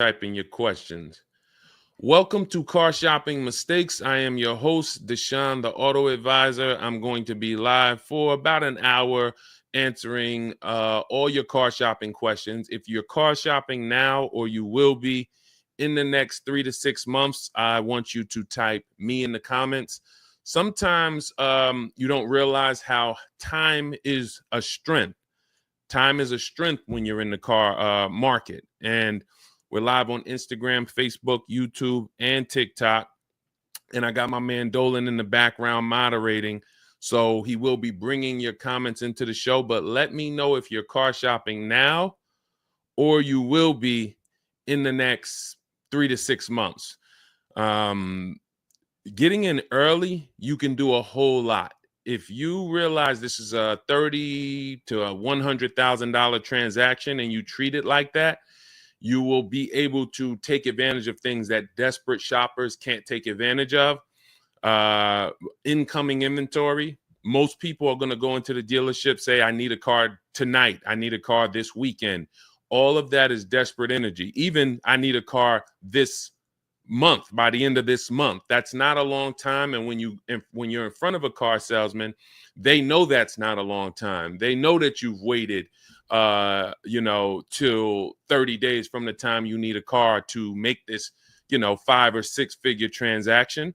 typing your questions. Welcome to Car Shopping Mistakes. I am your host, Deshone the Auto Advisor. I'm going to be live for about an hour answering all your car shopping questions. If you're car shopping now or you will be in the next 3 to 6 months, I want you to type me in the comments. Sometimes you don't realize how time is a strength. Time is a strength when you're in the car market. And we're live on Instagram, Facebook, YouTube, and TikTok. And I got my man Dolan in the background moderating. So he will be bringing your comments into the show. But let me know if you're car shopping now or you will be in the next 3 to 6 months. Getting in early, you can do a whole lot. If you realize this is a $30,000 to a $100,000 transaction and you treat it like that, you will be able to take advantage of things that desperate shoppers can't take advantage of. Incoming inventory. Most people are going to go into the dealership, say, I need a car tonight. I need a car this weekend. All of that is desperate energy. Even I need a car this month, by the end of this month. That's not a long time. And when you're in front of a car salesman, they know that's not a long time. They know that you've waited till 30 days from the time you need a car to make this, 5 or 6 figure transaction.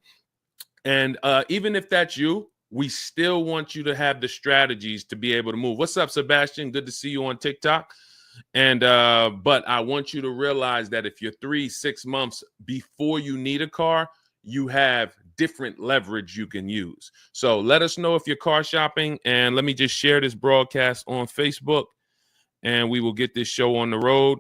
And even if that's you, we still want you to have the strategies to be able to move. What's up, Sebastian? Good to see you on TikTok. And but I want you to realize that if you're 3-6 months before you need a car, you have different leverage you can use. So let us know if you're car shopping, and let me just share this broadcast on Facebook, and we will get this show on the road.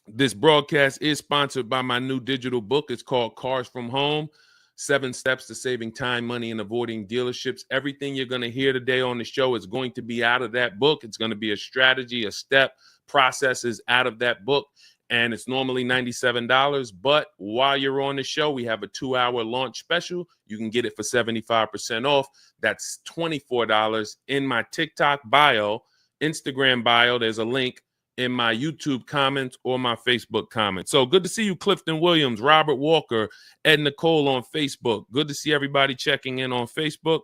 This broadcast is sponsored by my new digital book. It's called Cars from Home: 7 Steps to Saving Time, Money, and Avoiding Dealerships. Everything you're going to hear today on the show is going to be out of that book. It's going to be a strategy, a step, processes out of that book. And it's normally $97. But while you're on the show, we have a 2-hour launch special. You can get it for 75% off. That's $24 in my TikTok bio, Instagram bio. There's a link in my YouTube comments or my Facebook comments. So good to see you, Clifton Williams, Robert Walker, Ed Nicole on Facebook. Good to see everybody checking in on Facebook.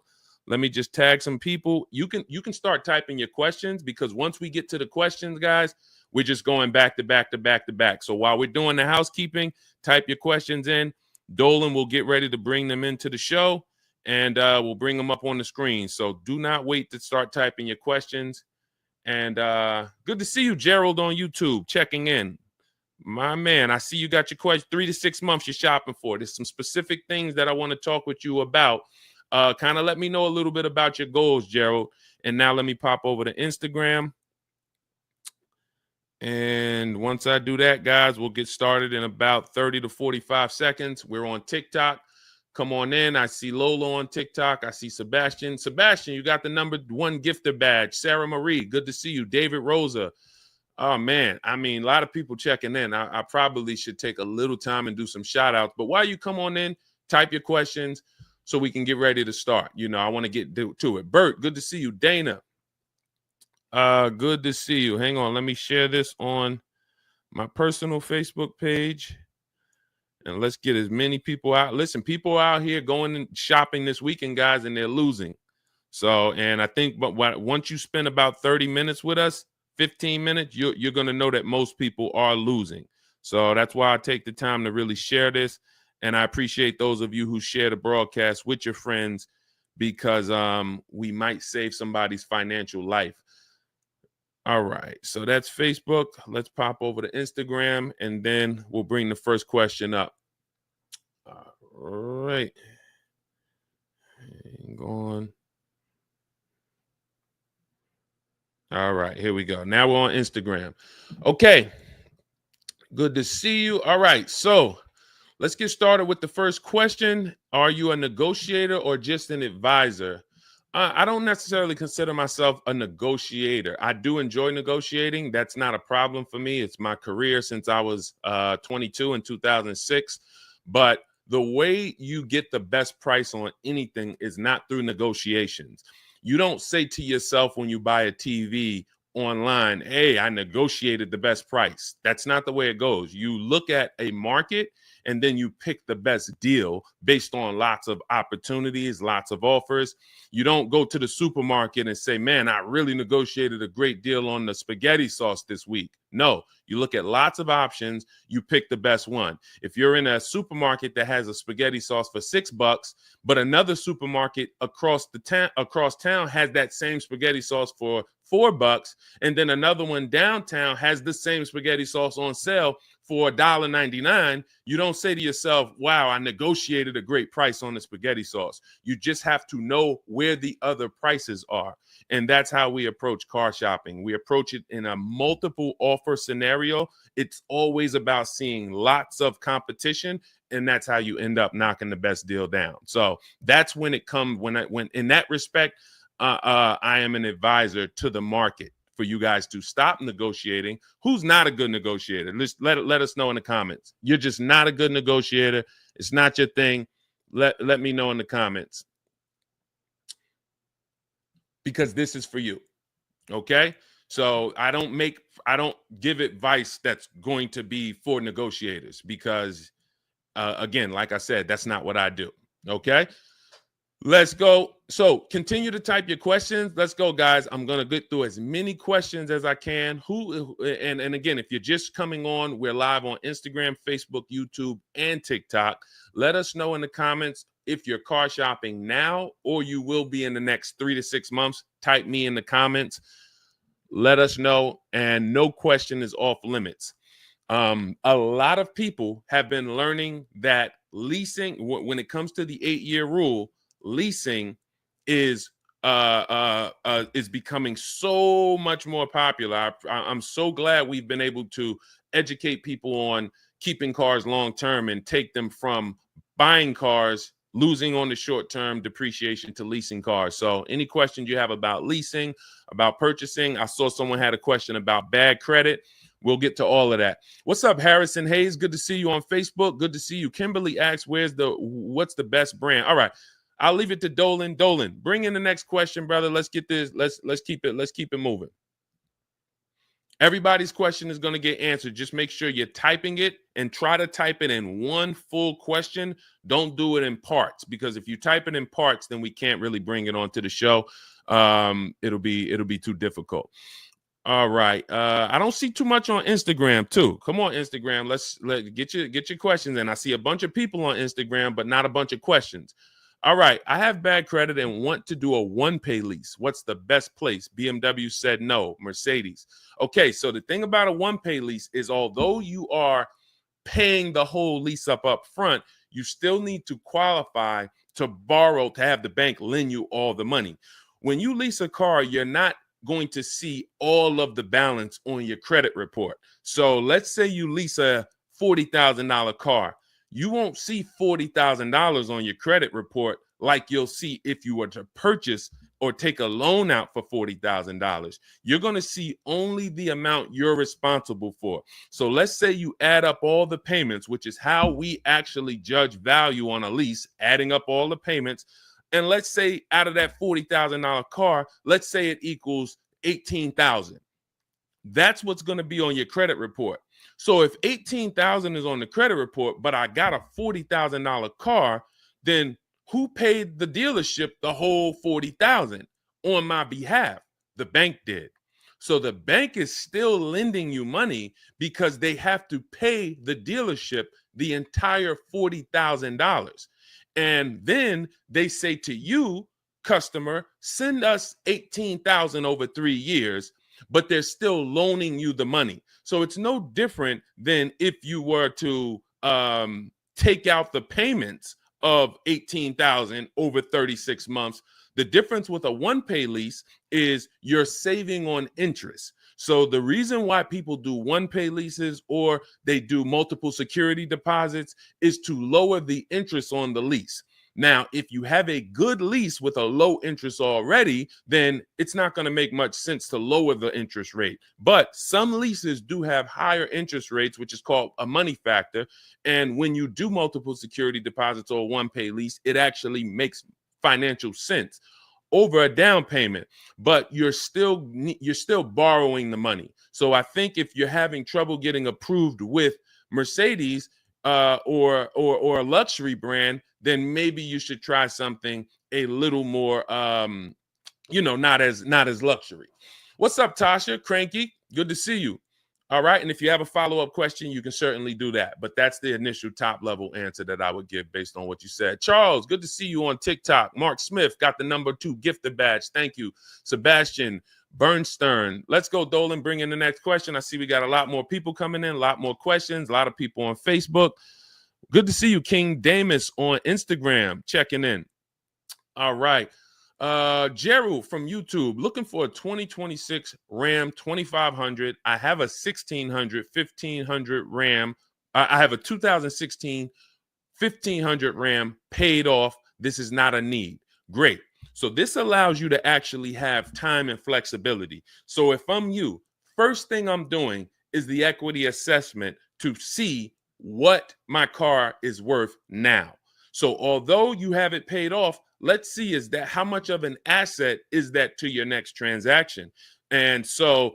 Let me just tag some people. You can start typing your questions, because once we get to the questions, guys, we're just going back to back to back to back. So while we're doing the housekeeping, type your questions in. Dolan will get ready to bring them into the show, and we'll bring them up on the screen. So do not wait to start typing your questions. And good to see you, Gerald, on YouTube, checking in. My man, I see you got your question. 3 to 6 months you're shopping for. There's some specific things that I want to talk with you about. Kind of let me know a little bit about your goals, Gerald. And now let me pop over to Instagram. And once I do that, guys, we'll get started in about 30 to 45 seconds. We're on TikTok. Come on in. I see Lola on TikTok. I see Sebastian. Sebastian, you got the #1 gifter badge. Sarah Marie, good to see you. David Rosa. Oh, man. I mean, a lot of people checking in. I probably should take a little time and do some shout outs. But while you come on in, type your questions so we can get ready to start. I want to get to it. Bert, good to see you. Dana, good to see you. Hang on. Let me share this on my personal Facebook page. And let's get as many people out. Listen, people out here going and shopping this weekend, guys, and they're losing. So, and I think once you spend about 30 minutes with us, 15 minutes, you're going to know that most people are losing. So that's why I take the time to really share this. And I appreciate those of you who share the broadcast with your friends, because we might save somebody's financial life. All right, so that's Facebook. Let's pop over to Instagram, and then we'll bring the first question up. All right. Hang on. All right, here we go. Now we're on Instagram. Okay, good to see you. All right, so let's get started with the first question. Are you a negotiator or just an advisor? I don't necessarily consider myself a negotiator. I do enjoy negotiating. That's not a problem for me. It's my career since I was 22 in 2006. But the way you get the best price on anything is not through negotiations. You don't say to yourself when you buy a TV online, hey, I negotiated the best price. That's not the way it goes. You look at a market and then you pick the best deal based on lots of opportunities, lots of offers. You don't go to the supermarket and say, man, I really negotiated a great deal on the spaghetti sauce this week. No, you look at lots of options, you pick the best one. If you're in a supermarket that has a spaghetti sauce for $6, but another supermarket across town has that same spaghetti sauce for $4, and then another one downtown has the same spaghetti sauce on sale for $1.99, you don't say to yourself, wow, I negotiated a great price on the spaghetti sauce. You just have to know where the other prices are. And that's how we approach car shopping. We approach it in a multiple offer scenario. It's always about seeing lots of competition, and that's how you end up knocking the best deal down. So that's when it comes, when in that respect, I am an advisor to the market for you guys to stop negotiating. Who's not a good negotiator? Let us know in the comments. You're just not a good negotiator. It's not your thing. Let me know in the comments, because this is for you. Okay? So I don't give advice that's going to be for negotiators, because again, like I said, that's not what I do. Okay? Let's go. So continue to type your questions. Let's go, guys. I'm going to get through as many questions as I can. And again, if you're just coming on, we're live on Instagram, Facebook, YouTube, and TikTok. Let us know in the comments if you're car shopping now or you will be in the next 3 to 6 months. Type me in the comments. Let us know. And no question is off limits. A lot of people have been learning that leasing, when it comes to the 8-year rule, leasing is becoming so much more popular. I'm so glad we've been able to educate people on keeping cars long term and take them from buying cars, losing on the short term depreciation, to leasing cars. So any questions you have about leasing, about purchasing, I saw someone had a question about bad credit. We'll get to all of that. What's up, Harrison Hayes? Good to see you on Facebook. Good to see you. Kimberly asks, what's the best brand? All right. I'll leave it to Dolan. Dolan, bring in the next question, brother. Let's get this. Let's keep it moving. Everybody's question is going to get answered. Just make sure you're typing it and try to type it in one full question. Don't do it in parts, because if you type it in parts, then we can't really bring it onto the show. It'll be too difficult. All right. I don't see too much on Instagram too. Come on, Instagram. Let's get your questions in. I see a bunch of people on Instagram, but not a bunch of questions. All right. I have bad credit and want to do a one-pay lease. What's the best place? BMW said no. Mercedes. Okay. So the thing about a one-pay lease is, although you are paying the whole lease up front, you still need to qualify to borrow, to have the bank lend you all the money. When you lease a car, you're not going to see all of the balance on your credit report. So let's say you lease a $40,000 car. You won't see $40,000 on your credit report like you'll see if you were to purchase or take a loan out for $40,000. You're going to see only the amount you're responsible for. So let's say you add up all the payments, which is how we actually judge value on a lease, adding up all the payments. And let's say out of that $40,000 car, let's say it equals $18,000. That's what's going to be on your credit report. So if $18,000 is on the credit report, but I got a $40,000 car, then who paid the dealership the whole $40,000 on my behalf? The bank did. So the bank is still lending you money because they have to pay the dealership the entire $40,000. And then they say to you, customer, send us $18,000 over 3 years, but they're still loaning you the money. So it's no different than if you were to take out the payments of $18,000 over 36 months. The difference with a one-pay lease is you're saving on interest. So the reason why people do one-pay leases or they do multiple security deposits is to lower the interest on the lease. Now, if you have a good lease with a low interest already, then it's not going to make much sense to lower the interest rate. But some leases do have higher interest rates, which is called a money factor. And when you do multiple security deposits or one-pay lease, it actually makes financial sense. over a down payment, but you're still borrowing the money. So I think if you're having trouble getting approved with Mercedes or a luxury brand, then maybe you should try something a little more not as luxury. What's up, Tasha? Cranky, good to see you. All right, and if you have a follow-up question, you can certainly do that. But that's the initial top-level answer that I would give based on what you said. Charles, good to see you on TikTok. Mark Smith got the #2 gifted badge. Thank you. Sebastian Bernstern. Let's go, Dolan. Bring in the next question. I see we got a lot more people coming in, a lot more questions, a lot of people on Facebook. Good to see you, King Damus, on Instagram, checking in. All right. Gerald from YouTube, looking for a 2026 Ram 2500. I have a 1600 1500 Ram. I have a 2016 1500 Ram paid off. This is not a need. Great. So this allows you to actually have time and flexibility. So if I'm you, first thing I'm doing is the equity assessment to see what my car is worth now. So although you have it paid off, let's see how much of an asset is that to your next transaction. And so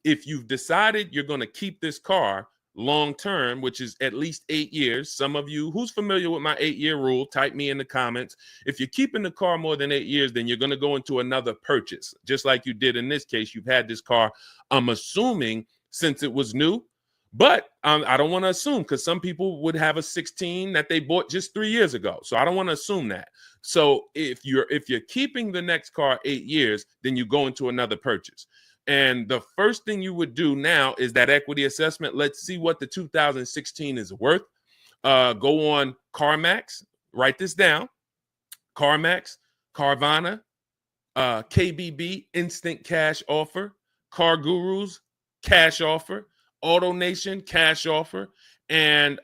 if you've decided you're going to keep this car long term, which is at least 8 years, some of you who's familiar with my 8-year rule, type me in the comments. If you're keeping the car more than 8 years, then you're going to go into another purchase, just like you did in this case. You've had this car, I'm assuming, since it was new. But I don't want to assume, because some people would have a 16 that they bought just 3 years ago. So I don't want to assume that. So if you're keeping the next car 8 years, then you go into another purchase. And the first thing you would do now is that equity assessment. Let's see what the 2016 is worth. Go on CarMax. Write this down. CarMax, Carvana, KBB, Instant Cash Offer, Car Gurus, Cash Offer, Auto Nation, Cash Offer, and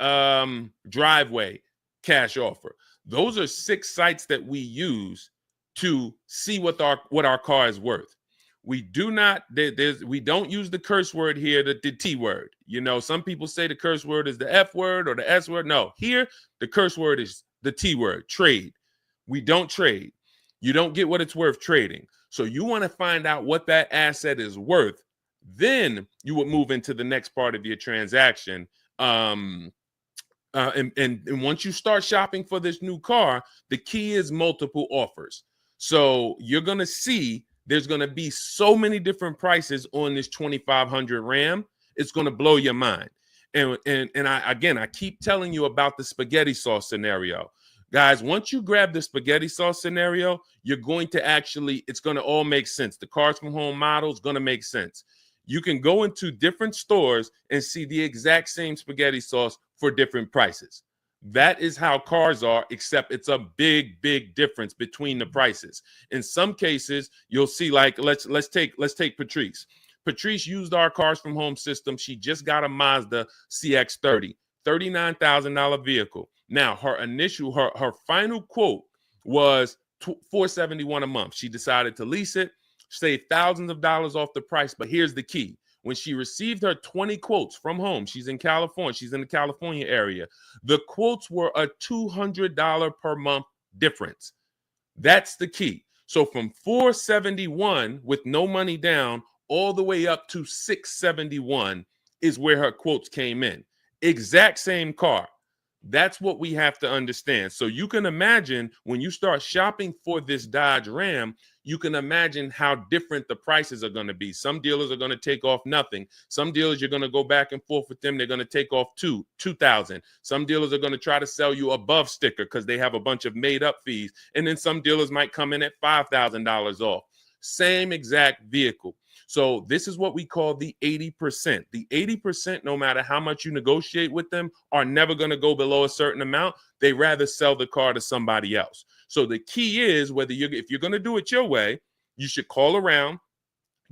Driveway, Cash Offer. Those are 6 sites that we use to see what our car is worth. We do not, we don't use the curse word here, the T word. You know, some people say the curse word is the F word or the S word. No, here the curse word is the T word, trade. We don't trade. You don't get what it's worth trading. So you want to find out what that asset is worth. Then you would move into the next part of your transaction. And once you start shopping for this new car, the key is multiple offers. So you're going to see there's going to be so many different prices on this 2500 Ram. It's going to blow your mind. And I keep telling you about the spaghetti sauce scenario. Guys, once you grab the spaghetti sauce scenario, you're going to it's going to all make sense. The Cars from Home model is going to make sense. You can go into different stores and see the exact same spaghetti sauce for different prices. That is how cars are, except it's a big, big difference between the prices. In some cases, you'll see, like, let's take Patrice. Patrice used our Cars from Home system. She just got a Mazda CX-30, $39,000 vehicle. Now, her final quote was $471 a month. She decided to lease it, save thousands of dollars off the price. But here's the key. When she received her 20 quotes from home, she's in California. She's in the California area. The quotes were a $200 per month difference. That's the key. So from $471 with no money down all the way up to $671 is where her quotes came in. Exact same car. That's what we have to understand. So you can imagine when you start shopping for this Dodge Ram, you can imagine how different the prices are going to be. Some dealers are going to take off nothing. Some dealers, you're going to go back and forth with them. They're going to take off $2,000. Some dealers are going to try to sell you above sticker because they have a bunch of made up fees. And then some dealers might come in at $5,000 off. Same exact vehicle. So this is what we call the 80%. The 80%, no matter how much you negotiate with them, are never going to go below a certain amount. They rather sell the car to somebody else. So the key is if you're going to do it your way, you should call around,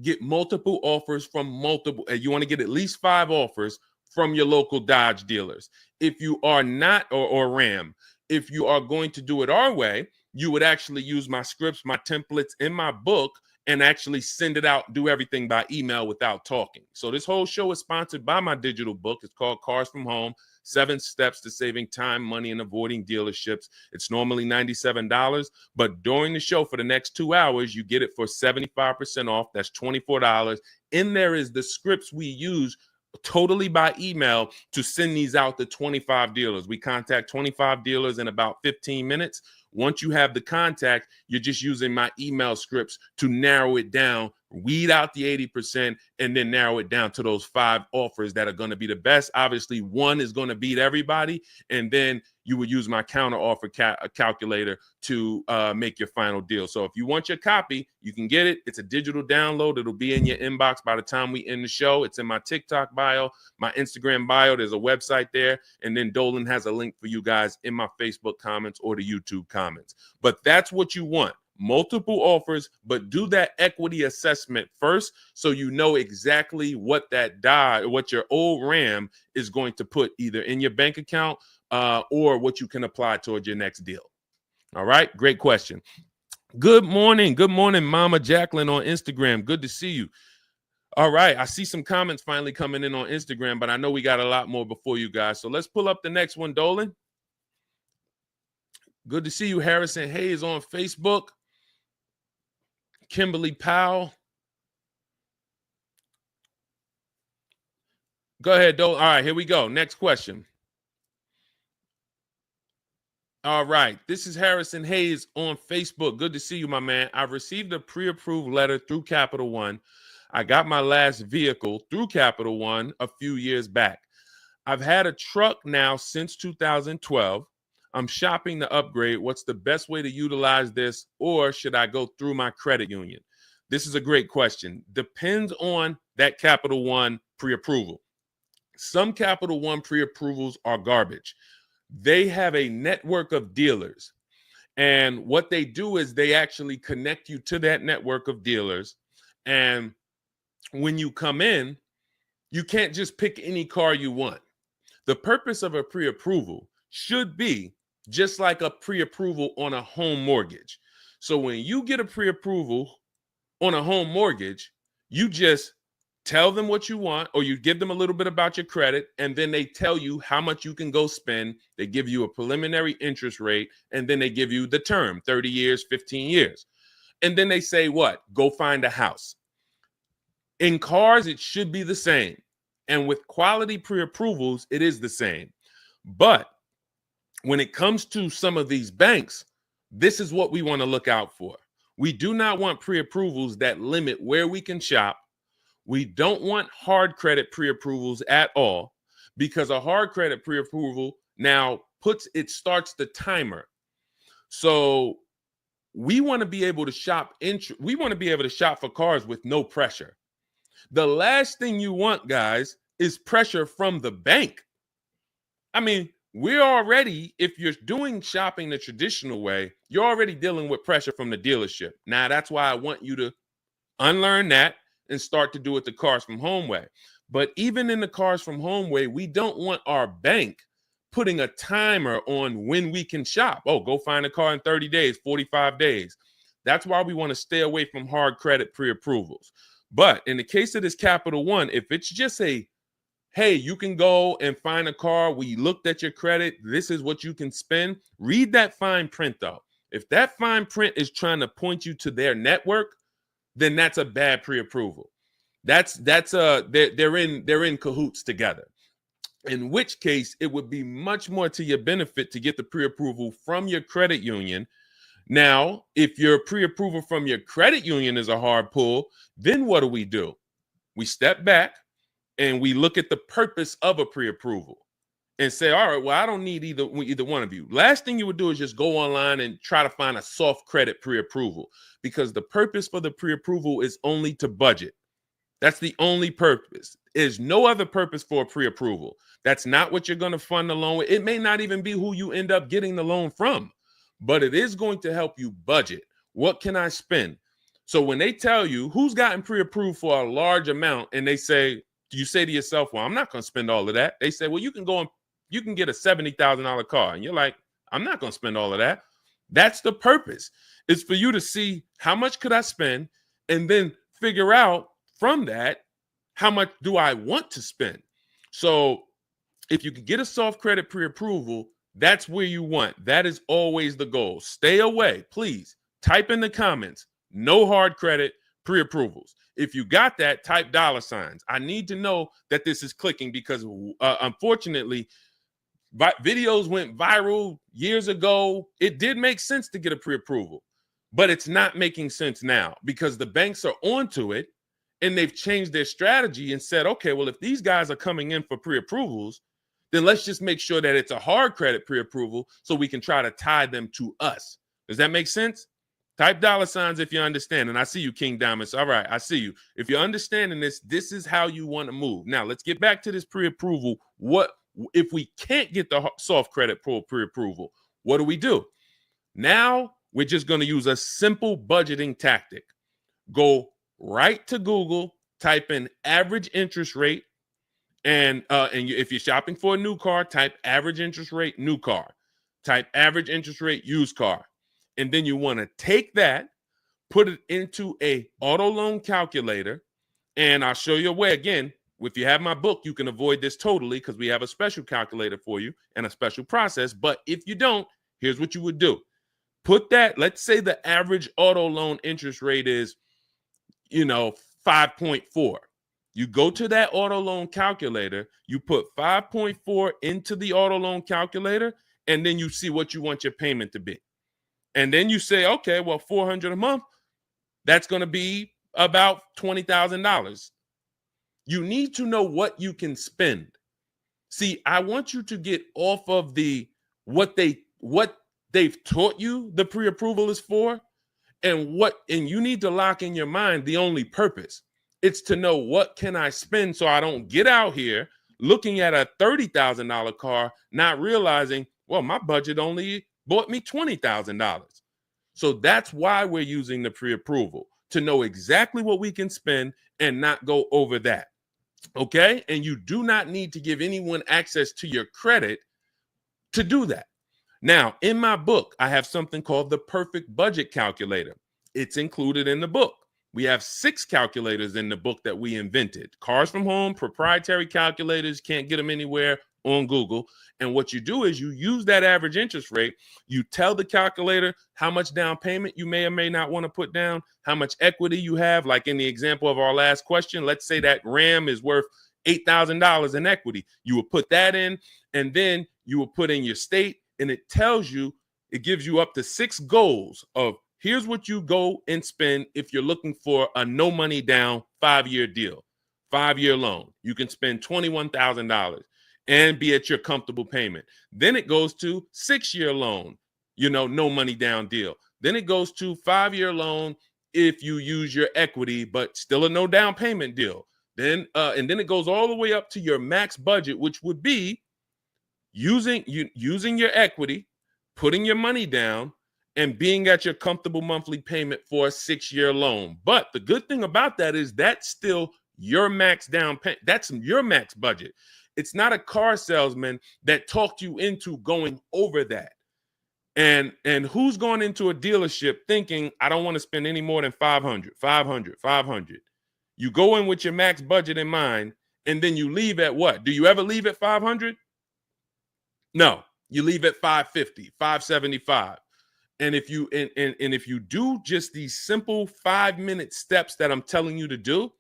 get multiple offers from you want to get at least 5 offers from your local Dodge dealers. If you are not, or Ram, if you are going to do it our way, you would actually use my scripts, my templates in my book, and actually send it out, do everything by email without talking. So this whole show is sponsored by my digital book. It's called Cars from Home, 7 Steps to Saving Time, Money, and Avoiding Dealerships. It's normally $97, but during the show for the next 2 hours, you get it for 75% off. That's $24. In there is the scripts we use totally by email to send these out to 25 dealers. We contact 25 dealers in about 15 minutes. Once you have the contact, you're just using my email scripts to narrow it down, weed out the 80%, and then narrow it down to those 5 offers that are going to be the best. Obviously, one is going to beat everybody, and then you would use my counter offer calculator to make your final deal. So if you want your copy, you can get it. It's a digital download. It'll be in your inbox by the time we end the show. It's in my TikTok bio, my Instagram bio. There's a website there. And then Dolan has a link for you guys in my Facebook comments or the YouTube comments. But that's what you want. Multiple offers, but do that equity assessment first so you know exactly what what your old RAM is going to put either in your bank account or what you can apply towards your next deal. All right, great question. Good morning, Mama Jacqueline on Instagram. Good to see you. All right, I see some comments finally coming in on Instagram, but I know we got a lot more before you guys. So let's pull up the next one, Dolan. Good to see you, Harrison Hayes on Facebook. Kimberly Powell. Go ahead, Dolan. All right, here we go. Next question. All right, this is Harrison Hayes on Facebook. Good to see you, my man. I've received a pre-approved letter through Capital One. I got my last vehicle through Capital One a few years back. I've had a truck now since 2012. I'm shopping to upgrade. What's the best way to utilize this, or should I go through my credit union? This is a great question. Depends on that Capital One pre-approval. Some Capital One pre-approvals are garbage. They have a network of dealers, and what they do is they actually connect you to that network of dealers, and when you come in, you can't just pick any car you want. The purpose of a pre-approval should be just like a pre-approval on a home mortgage. So when you get a pre-approval on a home mortgage, you just tell them what you want, or you give them a little bit about your credit, and then they tell you how much you can go spend. They give you a preliminary interest rate, and then they give you the term, 30 years, 15 years. And then they say, what? Go find a house. In cars, it should be the same. And with quality pre-approvals, it is the same. But when it comes to some of these banks, this is what we want to look out for. We do not want pre-approvals that limit where we can shop. We don't want hard credit pre-approvals at all, because a hard credit pre-approval now starts the timer. So we want to be able to shop. We want to be able to shop for cars with no pressure. The last thing you want, guys, is pressure from the bank. I mean, we're already, if you're doing shopping the traditional way, you're already dealing with pressure from the dealership. Now, that's why I want you to unlearn that and start to do it the Cars from Home way. But even in the Cars from Home way, we don't want our bank putting a timer on when we can shop. Oh, go find a car in 30 days, 45 days. That's why we want to stay away from hard credit pre-approvals. But in the case of this Capital One, if it's just hey, you can go and find a car. We looked at your credit. This is what you can spend. Read that fine print, though. If that fine print is trying to point you to their network, then that's a bad pre-approval. They're in cahoots together. In which case, it would be much more to your benefit to get the pre-approval from your credit union. Now, if your pre-approval from your credit union is a hard pull, then what do? We step back and we look at the purpose of a pre-approval and say, all right, well, I don't need either one of you. Last thing you would do is just go online and try to find a soft credit pre-approval, because the purpose for the pre-approval is only to budget. That's the only purpose. There's no other purpose for a pre-approval. That's not what you're going to fund the loan with. It may not even be who you end up getting the loan from, but it is going to help you budget. What can I spend? So when they tell you who's gotten pre-approved for a large amount, and you say to yourself, well, I'm not going to spend all of that. They say, well, you can get a $70,000 car. And you're like, I'm not going to spend all of that. That's the purpose. It's for you to see how much could I spend, and then figure out from that, how much do I want to spend? So if you can get a soft credit pre-approval, that's where you want. That is always the goal. Stay away, please. Type in the comments, no hard credit pre-approvals. If you got that, type $signs. I need to know that this is clicking because unfortunately, videos went viral years ago. It did make sense to get a pre-approval, but it's not making sense now because the banks are onto it and they've changed their strategy and said, okay, well, if these guys are coming in for pre-approvals, then let's just make sure that it's a hard credit pre-approval so we can try to tie them to us. Does that make sense? Type $signs if you understand. And I see you, King Diamonds. All right, I see you. If you're understanding this, this is how you want to move. Now, let's get back to this pre-approval. What if we can't get the soft credit pre-approval? What do? Now, we're just going to use a simple budgeting tactic. Go right to Google, type in average interest rate, and if you're shopping for a new car, type average interest rate, new car. Type average interest rate, used car. And then you want to take that, put it into a auto loan calculator, and I'll show you a way. Again, if you have my book, you can avoid this totally because we have a special calculator for you and a special process. But if you don't, here's what you would do. Put that, let's say the average auto loan interest rate is, 5.4. You go to that auto loan calculator, you put 5.4 into the auto loan calculator, and then you see what you want your payment to be. And then you say, okay, well, $400 a month, that's going to be about $20,000. You need to know what you can spend. See, I want you to get off of what they've taught you the pre-approval is for, and you need to lock in your mind the only purpose. It's to know what can I spend so I don't get out here looking at a $30,000 car, not realizing, well, my budget only bought me $20,000. So that's why we're using the pre-approval, to know exactly what we can spend and not go over that. Okay? And you do not need to give anyone access to your credit to do that. Now, in my book, I have something called the perfect budget calculator. It's included in the book. We have 6 calculators in the book that we invented. Cars from Home, proprietary calculators, can't get them anywhere on Google. And what you do is you use that average interest rate. You tell the calculator how much down payment you may or may not want to put down, how much equity you have. Like in the example of our last question, let's say that RAM is worth $8,000 in equity. You will put that in, and then you will put in your state, and it tells you, it gives you up to 6 goals of here's what you go and spend if you're looking for a no money down 5-year deal, 5-year loan. You can spend $21,000 and be at your comfortable payment. Then it goes to 6-year loan, no money down deal. Then it goes to 5-year loan if you use your equity, but still a no down payment deal. Then and then it goes all the way up to your max budget, which would be using your equity, putting your money down, and being at your comfortable monthly payment for a 6-year loan. But the good thing about that is that's still your max down payment. That's your max budget. It's not a car salesman that talked you into going over that. And who's going into a dealership thinking, I don't want to spend any more than 500. You go in with your max budget in mind, and then you leave at what? Do you ever leave at 500? No, you leave at 550, 575. And if you if you do just these simple 5-minute steps that I'm telling you to do,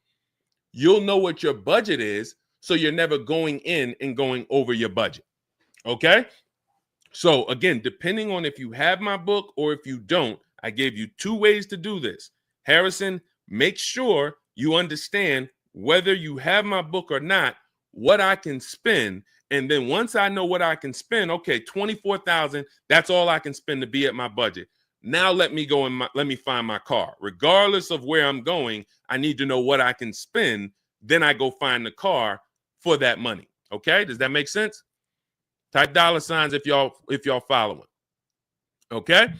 you'll know what your budget is, so you're never going in and going over your budget. Okay? So again, depending on if you have my book or if you don't, I gave you 2 ways to do this. Harrison, make sure you understand whether you have my book or not, what I can spend. And then once I know what I can spend, okay, $24,000, that's all I can spend to be at my budget. Now let me go and let me find my car. Regardless of where I'm going, I need to know what I can spend. Then I go find the car for that money. Okay, does that make sense? Type $signs if y'all following. Okay,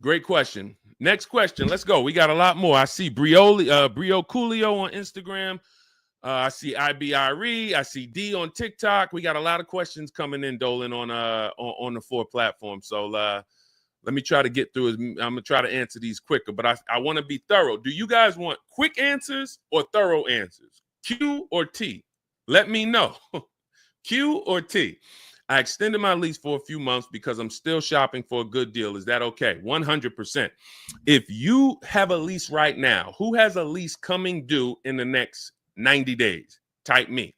great question. Next question. Let's go. We got a lot more. I see Brio Coolio on Instagram. I see IBRE. I see D on TikTok. We got a lot of questions coming in, Dolan, on the 4 platforms. So Let me try to get through. I'm going to try to answer these quicker, but I want to be thorough. Do you guys want quick answers or thorough answers? Q or T? Let me know. Q or T? I extended my lease for a few months because I'm still shopping for a good deal. Is that okay? 100%. If you have a lease right now, who has a lease coming due in the next 90 days? Type me.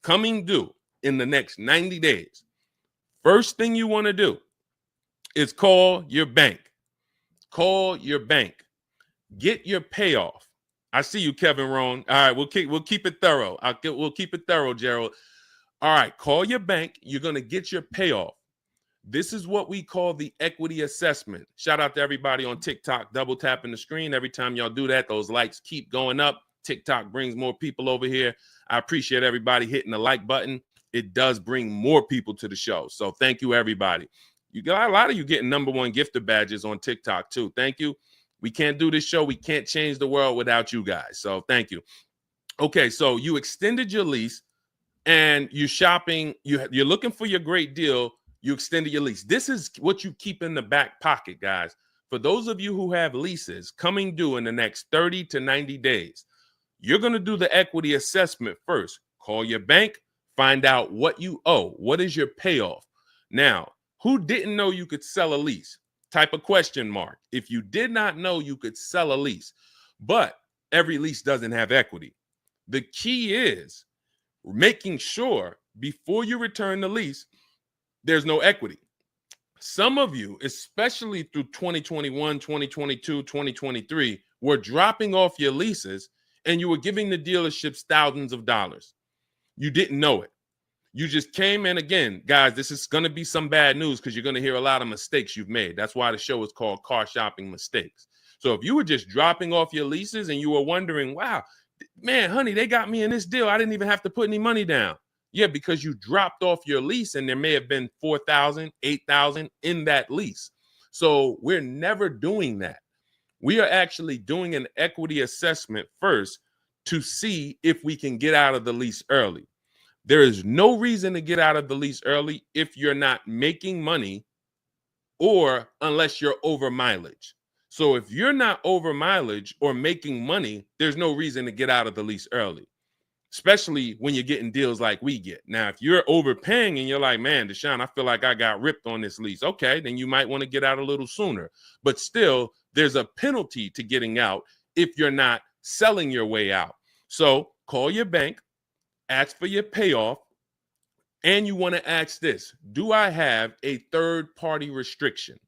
Coming due in the next 90 days. First thing you want to do is call your bank. Call your bank. Get your payoff. I see you, Kevin Rohn. All right, we'll keep it thorough. We'll keep it thorough, Gerald. All right, call your bank. You're going to get your payoff. This is what we call the equity assessment. Shout out to everybody on TikTok, double tapping the screen. Every time y'all do that, those likes keep going up. TikTok brings more people over here. I appreciate everybody hitting the like button. It does bring more people to the show. So thank you, everybody. You got a lot of you getting #1 gifter badges on TikTok too. Thank you. We can't do this show. We can't change the world without you guys. So thank you. Okay, so you extended your lease and you're shopping. You're looking for your great deal. You extended your lease. This is what you keep in the back pocket, guys. For those of you who have leases coming due in the next 30 to 90 days, you're going to do the equity assessment first. Call your bank, find out what you owe. What is your payoff? Now, who didn't know you could sell a lease? Type a question mark. If you did not know you could sell a lease, but every lease doesn't have equity. The key is making sure before you return the lease, there's no equity. Some of you, especially through 2021, 2022, 2023, were dropping off your leases and you were giving the dealerships thousands of dollars. You didn't know it. You just came in. Again, guys, this is going to be some bad news because you're going to hear a lot of mistakes you've made. That's why the show is called Car Shopping Mistakes. So if you were just dropping off your leases and you were wondering, wow, man, honey, they got me in this deal. I didn't even have to put any money down. Yeah, because you dropped off your lease and there may have been $4,000, $8,000 in that lease. So we're never doing that. We are actually doing an equity assessment first to see if we can get out of the lease early. There is no reason to get out of the lease early if you're not making money or unless you're over mileage. So if you're not over mileage or making money, there's no reason to get out of the lease early, especially when you're getting deals like we get. Now, if you're overpaying and you're like, man, Deshone, I feel like I got ripped on this lease. Okay, then you might want to get out a little sooner. But still, there's a penalty to getting out if you're not selling your way out. So call your bank, ask for your payoff, and you want to ask this: do I have a third-party restriction?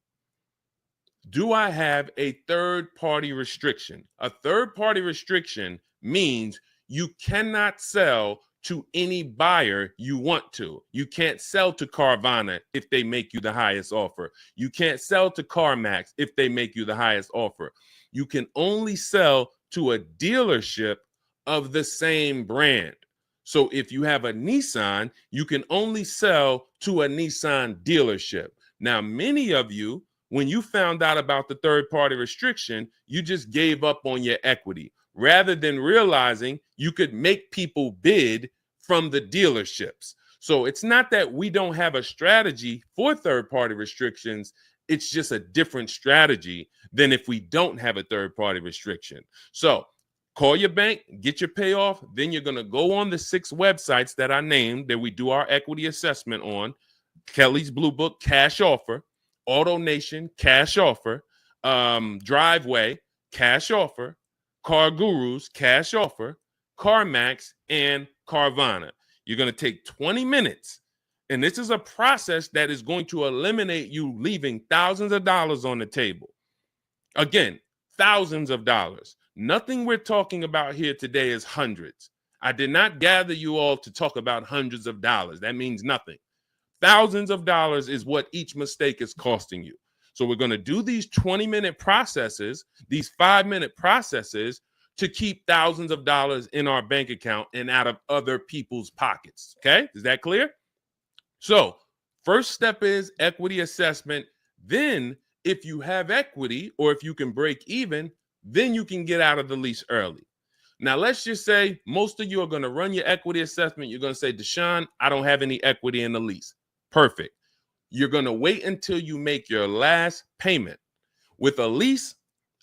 Do I have a third-party restriction? A third-party restriction means you cannot sell to any buyer you want to. You can't sell to Carvana if they make you the highest offer. You can't sell to CarMax if they make you the highest offer. You can only sell to a dealership of the same brand. So if you have a Nissan, you can only sell to a Nissan dealership. Now, many of you, when you found out about the third-party restriction, you just gave up on your equity rather than realizing you could make people bid from the dealerships. So it's not that we don't have a strategy for third-party restrictions. It's just a different strategy than if we don't have a third-party restriction. So call your bank, get your payoff. Then you're going to go on the 6 websites that I named that we do our equity assessment on. Kelly's Blue Book, Cash Offer. Auto Nation, Cash Offer. Driveway, Cash Offer. Car Gurus, Cash Offer. CarMax, and Carvana. You're going to take 20 minutes. And this is a process that is going to eliminate you leaving thousands of dollars on the table. Again, thousands of dollars. Nothing we're talking about here today is hundreds. I did not gather you all to talk about hundreds of dollars. That means nothing. Thousands of dollars is what each mistake is costing you. So we're going to do these 20-minute processes, these 5-minute processes to keep thousands of dollars in our bank account and out of other people's pockets. Okay? Is that clear? So first step is equity assessment. Then if you have equity or if you can break even, then you can get out of the lease early. Now, let's just say most of you are going to run your equity assessment. You're going to say, Deshone, I don't have any equity in the lease. Perfect. You're going to wait until you make your last payment. With a lease,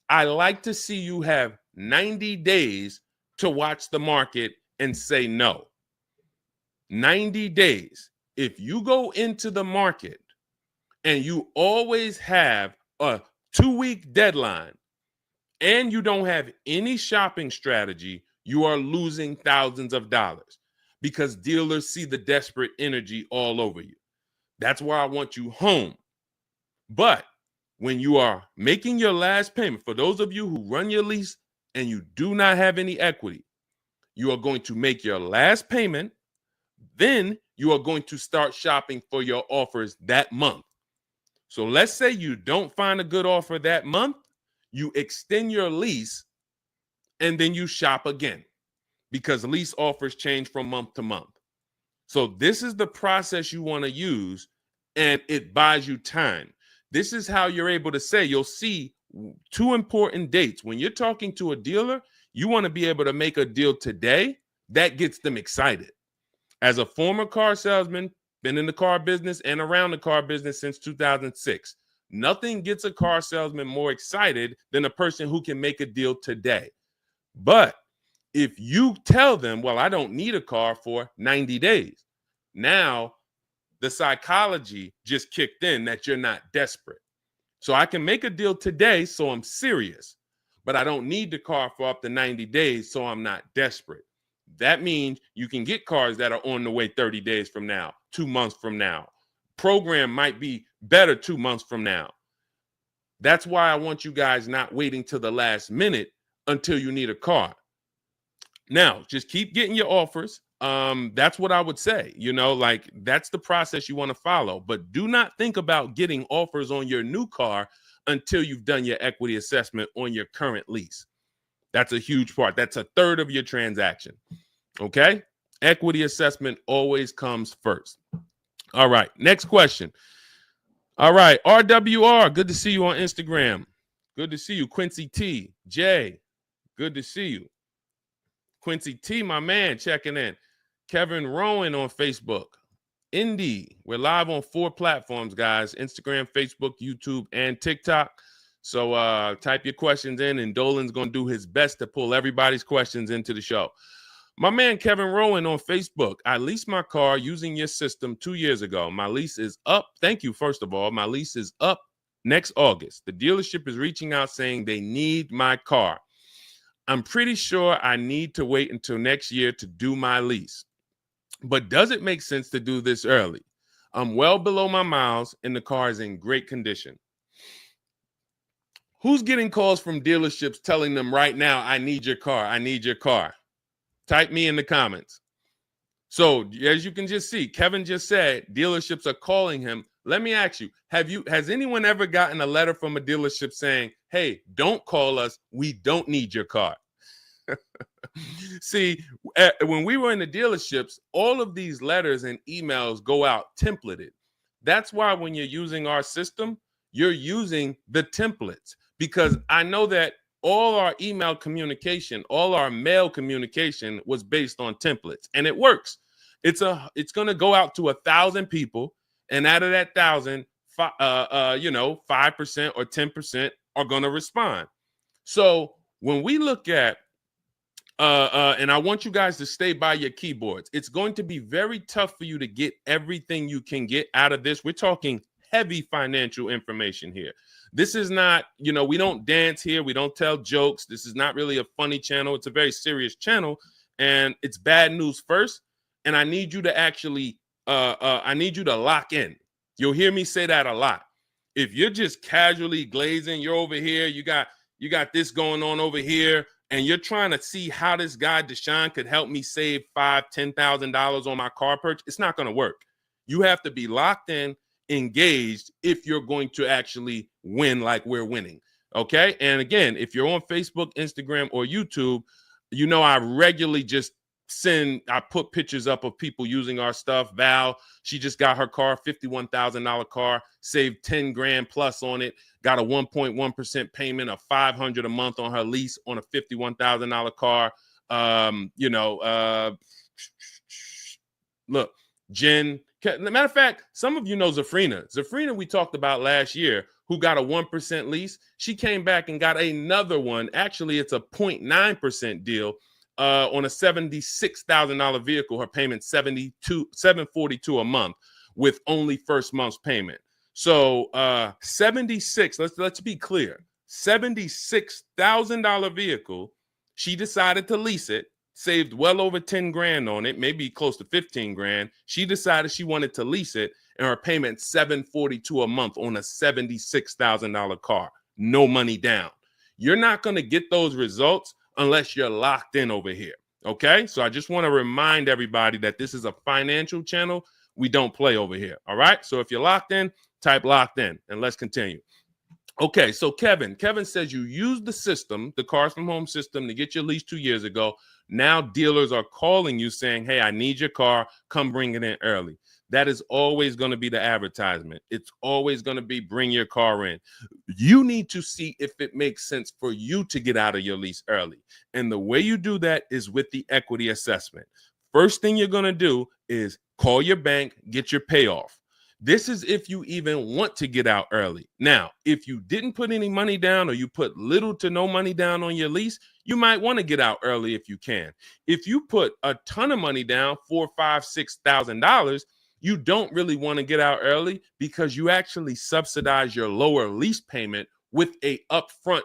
I like to see you have 90 days to watch the market and say no. 90 days. If you go into the market and you always have a 2-week deadline and you don't have any shopping strategy, you are losing thousands of dollars because dealers see the desperate energy all over you. That's why I want you home. But when you are making your last payment, for those of you who run your lease and you do not have any equity, you are going to make your last payment. Then you are going to start shopping for your offers that month. So let's say you don't find a good offer that month, you extend your lease and then you shop again because lease offers change from month to month. So this is the process you want to use, and it buys you time. This is how you're able to say, you'll see 2 important dates. When you're talking to a dealer, you want to be able to make a deal today. That gets them excited. As a former car salesman, been in the car business and around the car business since 2006. Nothing gets a car salesman more excited than a person who can make a deal today. But if you tell them, well, I don't need a car for 90 days, now the psychology just kicked in that you're not desperate. So I can make a deal today, so I'm serious, but I don't need the car for up to 90 days, so I'm not desperate. That means you can get cars that are on the way 30 days from now, 2 months from now. Program might be better 2 months from now. That's why I want you guys not waiting till the last minute until you need a car. Now, just keep getting your offers. That's what I would say. Like that's the process you want to follow. But do not think about getting offers on your new car until you've done your equity assessment on your current lease. That's a huge part. That's a third of your transaction. Okay? Equity assessment always comes first. All right. Next question. All right. RWR, good to see you on Instagram. Good to see you. Quincy T. Jay, good to see you. Quincy T, my man, checking in. Kevin Rowan on Facebook. Indy, we're live on 4 platforms, guys. Instagram, Facebook, YouTube, and TikTok. So type your questions in, and Dolan's going to do his best to pull everybody's questions into the show. My man, Kevin Rowan on Facebook. I leased my car using your system 2 years ago. My lease is up. Thank you, first of all. My lease is up next August. The dealership is reaching out saying they need my car. I'm pretty sure I need to wait until next year to do my lease. But does it make sense to do this early? I'm well below my miles and the car is in great condition. Who's getting calls from dealerships telling them right now, I need your car, I need your car? Type me in the comments. So as you can just see, Kevin just said dealerships are calling him. Let me ask you, has anyone ever gotten a letter from a dealership saying, hey, don't call us, we don't need your car? See, when we were in the dealerships, all of these letters and emails go out templated. That's why when you're using our system, you're using the templates, because I know that all our email communication, all our mail communication was based on templates, and it works. It's going to go out to 1,000 people, and out of that 1,000, 5% or 10% are going to respond. So when we look at and I want you guys to stay by your keyboards. It's going to be very tough for you to get everything you can get out of this. We're talking heavy financial information here. This is not, we don't dance here. We don't tell jokes. This is not really a funny channel. It's a very serious channel, and it's bad news first. And I need you to actually, I need you to lock in. You'll hear me say that a lot. If you're just casually glazing, you're over here, you got this going on over here, and you're trying to see how this guy Deshone could help me save $5,000-$10,000 on my car purchase, it's not going to work. You have to be locked in, engaged, if you're going to actually win like we're winning. Okay. And again, if you're on Facebook, Instagram, or YouTube, I regularly just I put pictures up of people using our stuff. Val, she just got her car, $51,000 car, saved 10 grand plus on it, got a 1.1% payment of $500 a month on her lease on a $51,000 car. Look, Jen Matter of fact, some of you know Zafrina. Zafrina, we talked about last year, who got a 1% lease. She came back and got another one. Actually, it's a 0.9% deal on a $76,000 vehicle. Her payment $742 a month with only first month's payment. So 76. Let's be clear. $76,000 vehicle. She decided to lease it. Saved well over 10 grand on it, maybe close to 15 grand. She decided she wanted to lease it, and her payment $742 a month on a $76,000 car. No money down. You're not going to get those results unless you're locked in over here. Okay? So I just want to remind everybody that this is a financial channel. We don't play over here. All right? So if you're locked in, type locked in, and let's continue. Okay, so Kevin says you used the system, the Cars from Home system, to get your lease 2 years ago. Now dealers are calling you saying, hey, I need your car. Come bring it in early. That is always going to be the advertisement. It's always going to be bring your car in. You need to see if it makes sense for you to get out of your lease early. And the way you do that is with the equity assessment. First thing you're going to do is call your bank, get your payoff. This is if you even want to get out early. Now, if you didn't put any money down or you put little to no money down on your lease, you might want to get out early if you can. If you put a ton of money down, $4,000, $5,000, $6,000, you don't really want to get out early because you actually subsidize your lower lease payment with a upfront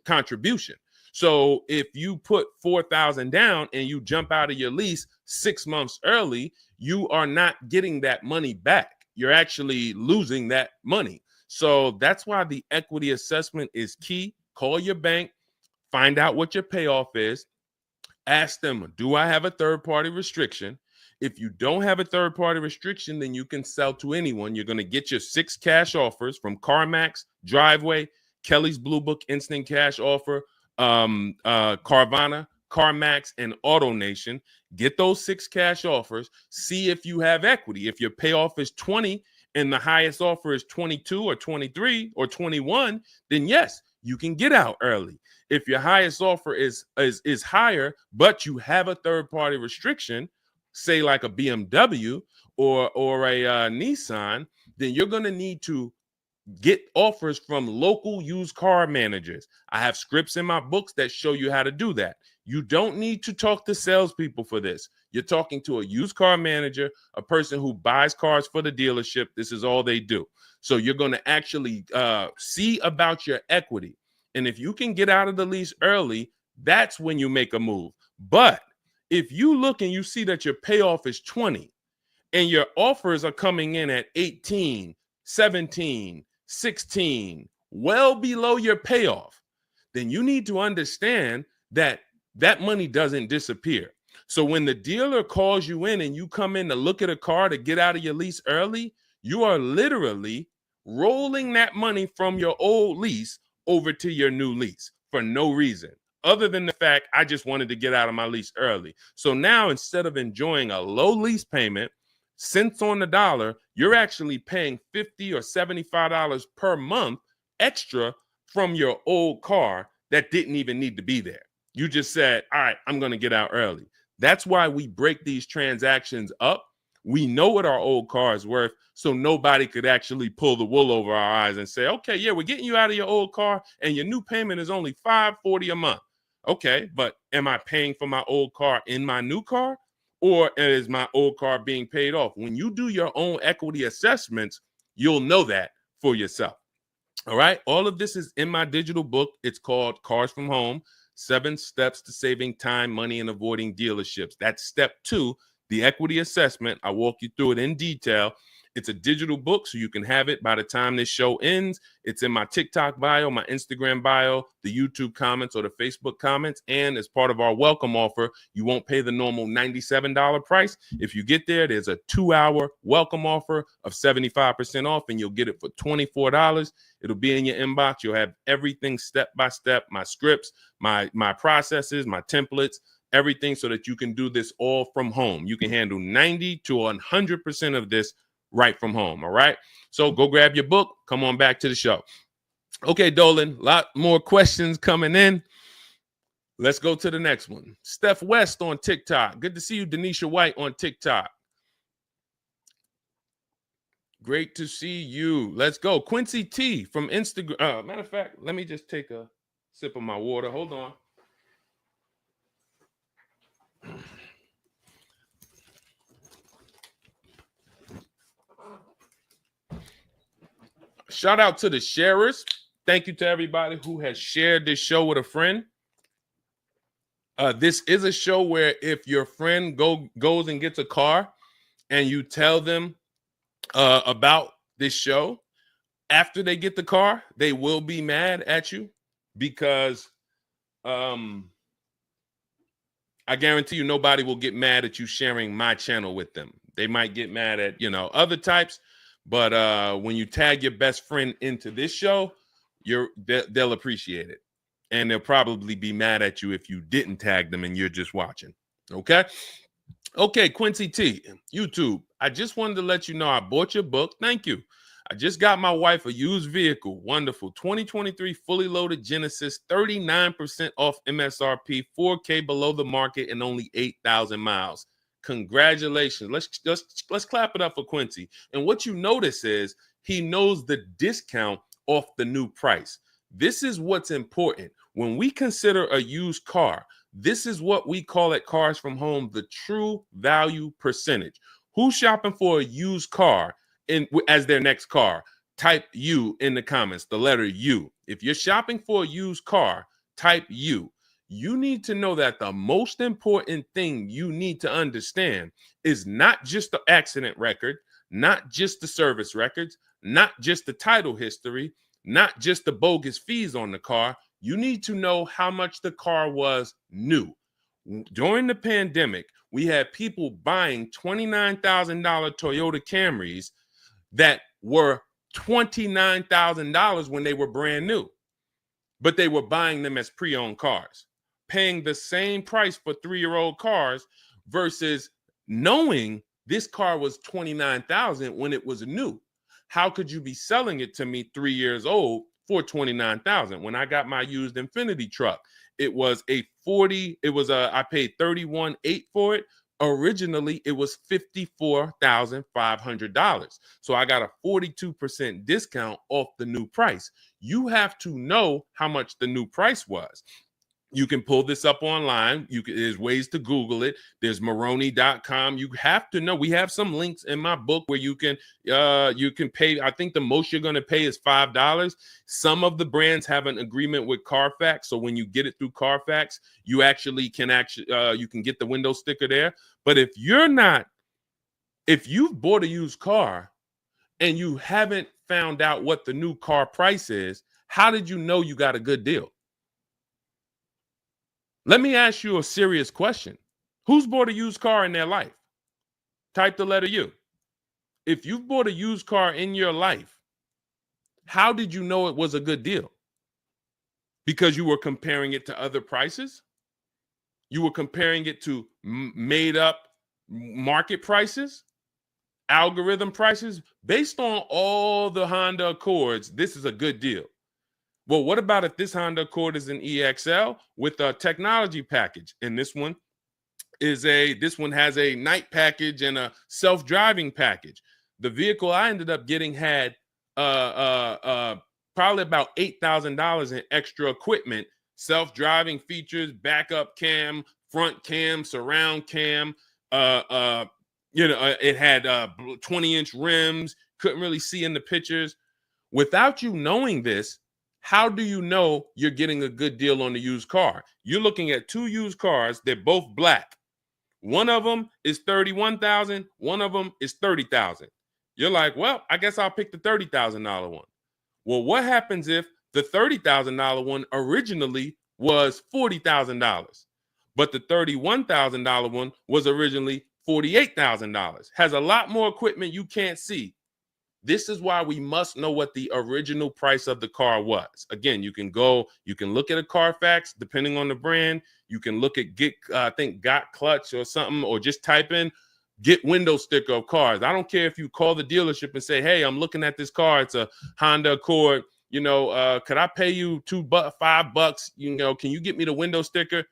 contribution. So if you put $4,000 down and you jump out of your lease 6 months early, you are not getting that money back. You're actually losing that money. So that's why the equity assessment is key. Call your bank, find out what your payoff is. Ask them, do I have a third-party restriction? If you don't have a third-party restriction, then you can sell to anyone. You're going to get your 6 cash offers from CarMax, Driveway, Kelly's Blue Book Instant Cash Offer, Carvana, CarMax, and AutoNation. Get those 6 cash offers. See if you have equity. If your payoff is 20 and the highest offer is 22 or 23 or 21, then yes, you can get out early. If your highest offer is higher, but you have a third-party restriction, say like a BMW or a Nissan, then you're going to need to get offers from local used car managers. I have scripts in my books that show you how to do that. You don't need to talk to salespeople for this. You're talking to a used car manager, a person who buys cars for the dealership. This is all they do. So you're going to actually see about your equity. And if you can get out of the lease early, that's when you make a move. But if you look and you see that your payoff is 20 and your offers are coming in at 18, 17, 16, well below your payoff, then you need to understand that that money doesn't disappear. So when the dealer calls you in and you come in to look at a car to get out of your lease early, you are literally rolling that money from your old lease over to your new lease for no reason other than the fact I just wanted to get out of my lease early. So now instead of enjoying a low lease payment, cents on the dollar, you're actually paying $50 or $75 per month extra from your old car that didn't even need to be there. You just said, all right, I'm going to get out early. That's why we break these transactions up. We know what our old car is worth, so nobody could actually pull the wool over our eyes and say, okay, yeah, we're getting you out of your old car and your new payment is only $540 a month. Okay, but am I paying for my old car in my new car? Or is my old car being paid off? When you do your own equity assessments, you'll know that for yourself. All right. All of this is in my digital book. It's called Cars from Home, 7 Steps to Saving Time, Money, and Avoiding Dealerships. That's step 2, the equity assessment. I walk you through it in detail. It's a digital book, so you can have it by the time this show ends. It's in my TikTok bio, my Instagram bio, the YouTube comments, or the Facebook comments. And as part of our welcome offer, you won't pay the normal $97 price. If you get there, there's a 2-hour welcome offer of 75% off, and you'll get it for $24. It'll be in your inbox. You'll have everything step by step, my scripts, my processes, my templates, everything, so that you can do this all from home. You can handle 90 to 100% of this right from home. All right. So go grab your book. Come on back to the show. Okay, Dolan, a lot more questions coming in. Let's go to the next one. Steph West on TikTok. Good to see you, Denisha White on TikTok. Great to see you. Let's go. Quincy T from Instagram. Matter of fact, let me just take a sip of my water. Hold on. Shout out to the sharers. Thank you to everybody who has shared this show with a friend. This is a show where if your friend goes and gets a car and you tell them about this show, after they get the car, they will be mad at you because I guarantee you nobody will get mad at you sharing my channel with them. They might get mad at, other types, but when you tag your best friend into this show, they'll appreciate it. And they'll probably be mad at you if you didn't tag them and you're just watching. Okay? Okay, Quincy T, YouTube. I just wanted to let you know I bought your book. Thank you. I just got my wife a used vehicle. Wonderful. 2023 fully loaded Genesis, 39% off MSRP, 4K below the market, and only 8,000 miles. Congratulations. Let's clap it up for Quincy. And what you notice is he knows the discount off the new price. This is what's important. When we consider a used car, this is what we call at Cars from Home, the true value percentage. Who's shopping for a used car as their next car? Type U in the comments, the letter U. If you're shopping for a used car, type U. You need to know that the most important thing you need to understand is not just the accident record, not just the service records, not just the title history, not just the bogus fees on the car. You need to know how much the car was new. During the pandemic, we had people buying $29,000 Toyota Camrys that were $29,000 when they were brand new, but they were buying them as pre-owned cars, paying the same price for 3-year-old cars versus knowing this car was $29,000 when it was new. How could you be selling it to me 3 years old for $29,000? When I got my used Infiniti truck, it was I paid $31,800 for it. Originally, it was $54,500. So I got a 42% discount off the new price. You have to know how much the new price was. You can pull this up online. There's ways to Google it. There's Maroni.com. You have to know. We have some links in my book where you can pay. I think the most you're going to pay is $5. Some of the brands have an agreement with Carfax, so when you get it through Carfax, you can get the window sticker there. But if you've bought a used car and you haven't found out what the new car price is, how did you know you got a good deal? Let me ask you a serious question. Who's bought a used car in their life? Type the letter U. If you've bought a used car in your life, how did you know it was a good deal? Because you were comparing it to other prices? You were comparing it to made up market prices, algorithm prices? Based on all the Honda Accords, this is a good deal. Well, what about if this Honda Accord is an EXL with a technology package? And this one has a night package and a self-driving package. The vehicle I ended up getting had probably about $8,000 in extra equipment, self-driving features, backup cam, front cam, surround cam. It had 20-inch rims, couldn't really see in the pictures. Without you knowing this, how do you know you're getting a good deal on the used car? You're looking at two used cars. They're both black. One of them is $31,000. One of them is $30,000. You're like, well, I guess I'll pick the $30,000 one. Well, what happens if the $30,000 one originally was $40,000, but the $31,000 one was originally $48,000? Has a lot more equipment you can't see. This is why we must know what the original price of the car was. Again, you can look at a Carfax, depending on the brand. You can look at Got Clutch or something, or just type in get window sticker of cars. I don't care if you call the dealership and say, hey, I'm looking at this car. It's a Honda Accord. Could I pay you $5? Can you get me the window sticker?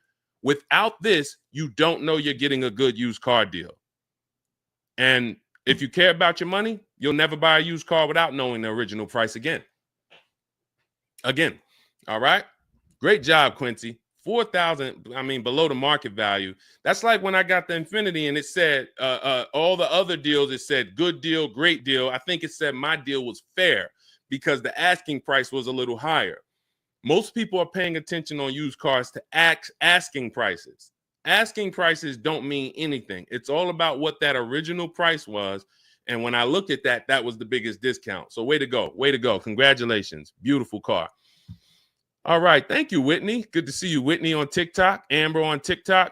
Without this, you don't know you're getting a good used car deal. And If you care about your money, you'll never buy a used car without knowing the original price again. All right? Great job, Quincy. 4,000, I mean, below the market value. That's like when I got the Infinity and it said all the other deals, it said good deal, great deal. I think it said my deal was fair because the asking price was a little higher. Most people are paying attention on used cars to asking prices. Asking prices don't mean anything. It's all about what that original price was. And when I looked at that, that was the biggest discount. So way to go. Way to go. Congratulations. Beautiful car. All right. Thank you, Whitney. Good to see you, Whitney, on TikTok. Amber on TikTok.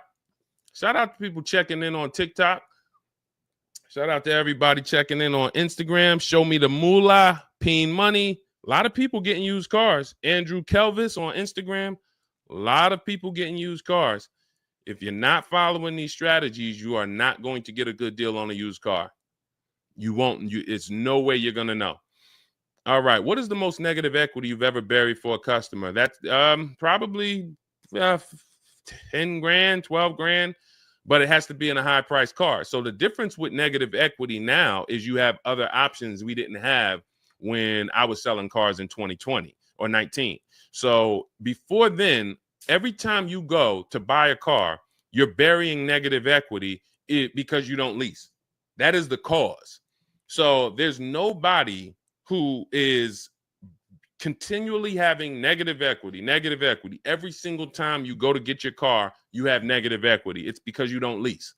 Shout out to people checking in on TikTok. Shout out to everybody checking in on Instagram. Show me the moolah, Peen Money. A lot of people getting used cars. Andrew Kelvis on Instagram. A lot of people getting used cars. If you're not following these strategies, you are not going to get a good deal on a used car. You won't. It's no way you're going to know. All right. What is the most negative equity you've ever buried for a customer? That's probably 10 grand, 12 grand, but it has to be in a high price car. So the difference with negative equity now is you have other options we didn't have when I was selling cars in 2020 or 19. So before then, every time you go to buy a car, you're burying negative equity because you don't lease. That is the cause. So there's nobody who is continually having negative equity. Every single time you go to get your car, you have negative equity. It's because you don't lease.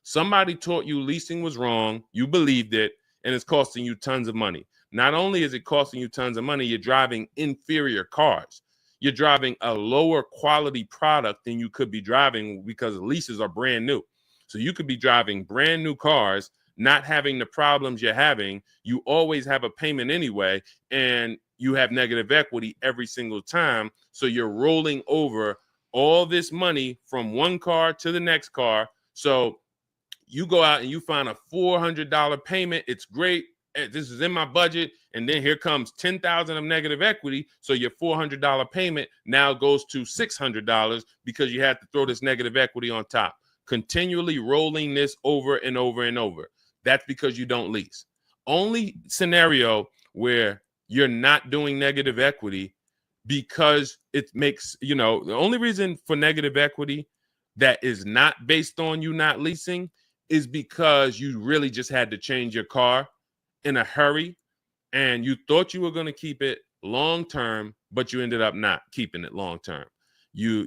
Somebody taught you leasing was wrong. You believed it, and it's costing you tons of money. Not only is it costing you tons of money, you're driving inferior cars. You're driving a lower quality product than you could be driving because leases are brand new. So you could be driving brand new cars, not having the problems you're having. You always have a payment anyway, and you have negative equity every single time. So you're rolling over all this money from one car to the next car. So you go out and you find a $400 payment. It's great. This is in my budget. And then here comes 10,000 of negative equity. So your $400 payment now goes to $600 because you had to throw this negative equity on top. Continually rolling this over and over and over. That's because you don't lease. Only scenario where you're not doing negative equity because it makes, the only reason for negative equity that is not based on you not leasing is because you really just had to change your car in a hurry and you thought you were going to keep it long term, but you ended up not keeping it long term. You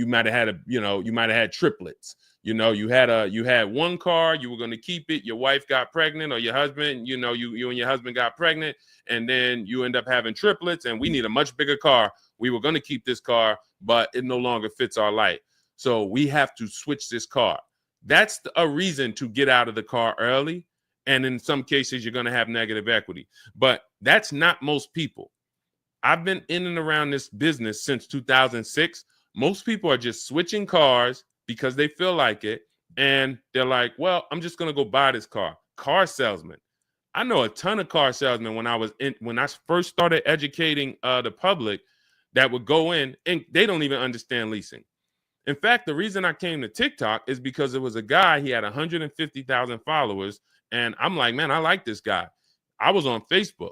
might have had you might have had triplets. You had one car, you were going to keep it, your wife got pregnant, or your husband, you and your husband got pregnant, and then you end up having triplets, and we need a much bigger car. We were going to keep this car, but it no longer fits our life. So we have to switch this car. That's a reason to get out of the car early. And in some cases, you're going to have negative equity. But that's not most people. I've been in and around this business since 2006. Most people are just switching cars because they feel like it. And they're like, well, I'm just going to go buy this car. Car salesman. I know a ton of car salesmen when I first started educating the public that would go in and they don't even understand leasing. In fact, the reason I came to TikTok is because there was a guy, he had 150,000 followers. And I'm like, man, I like this guy. I was on Facebook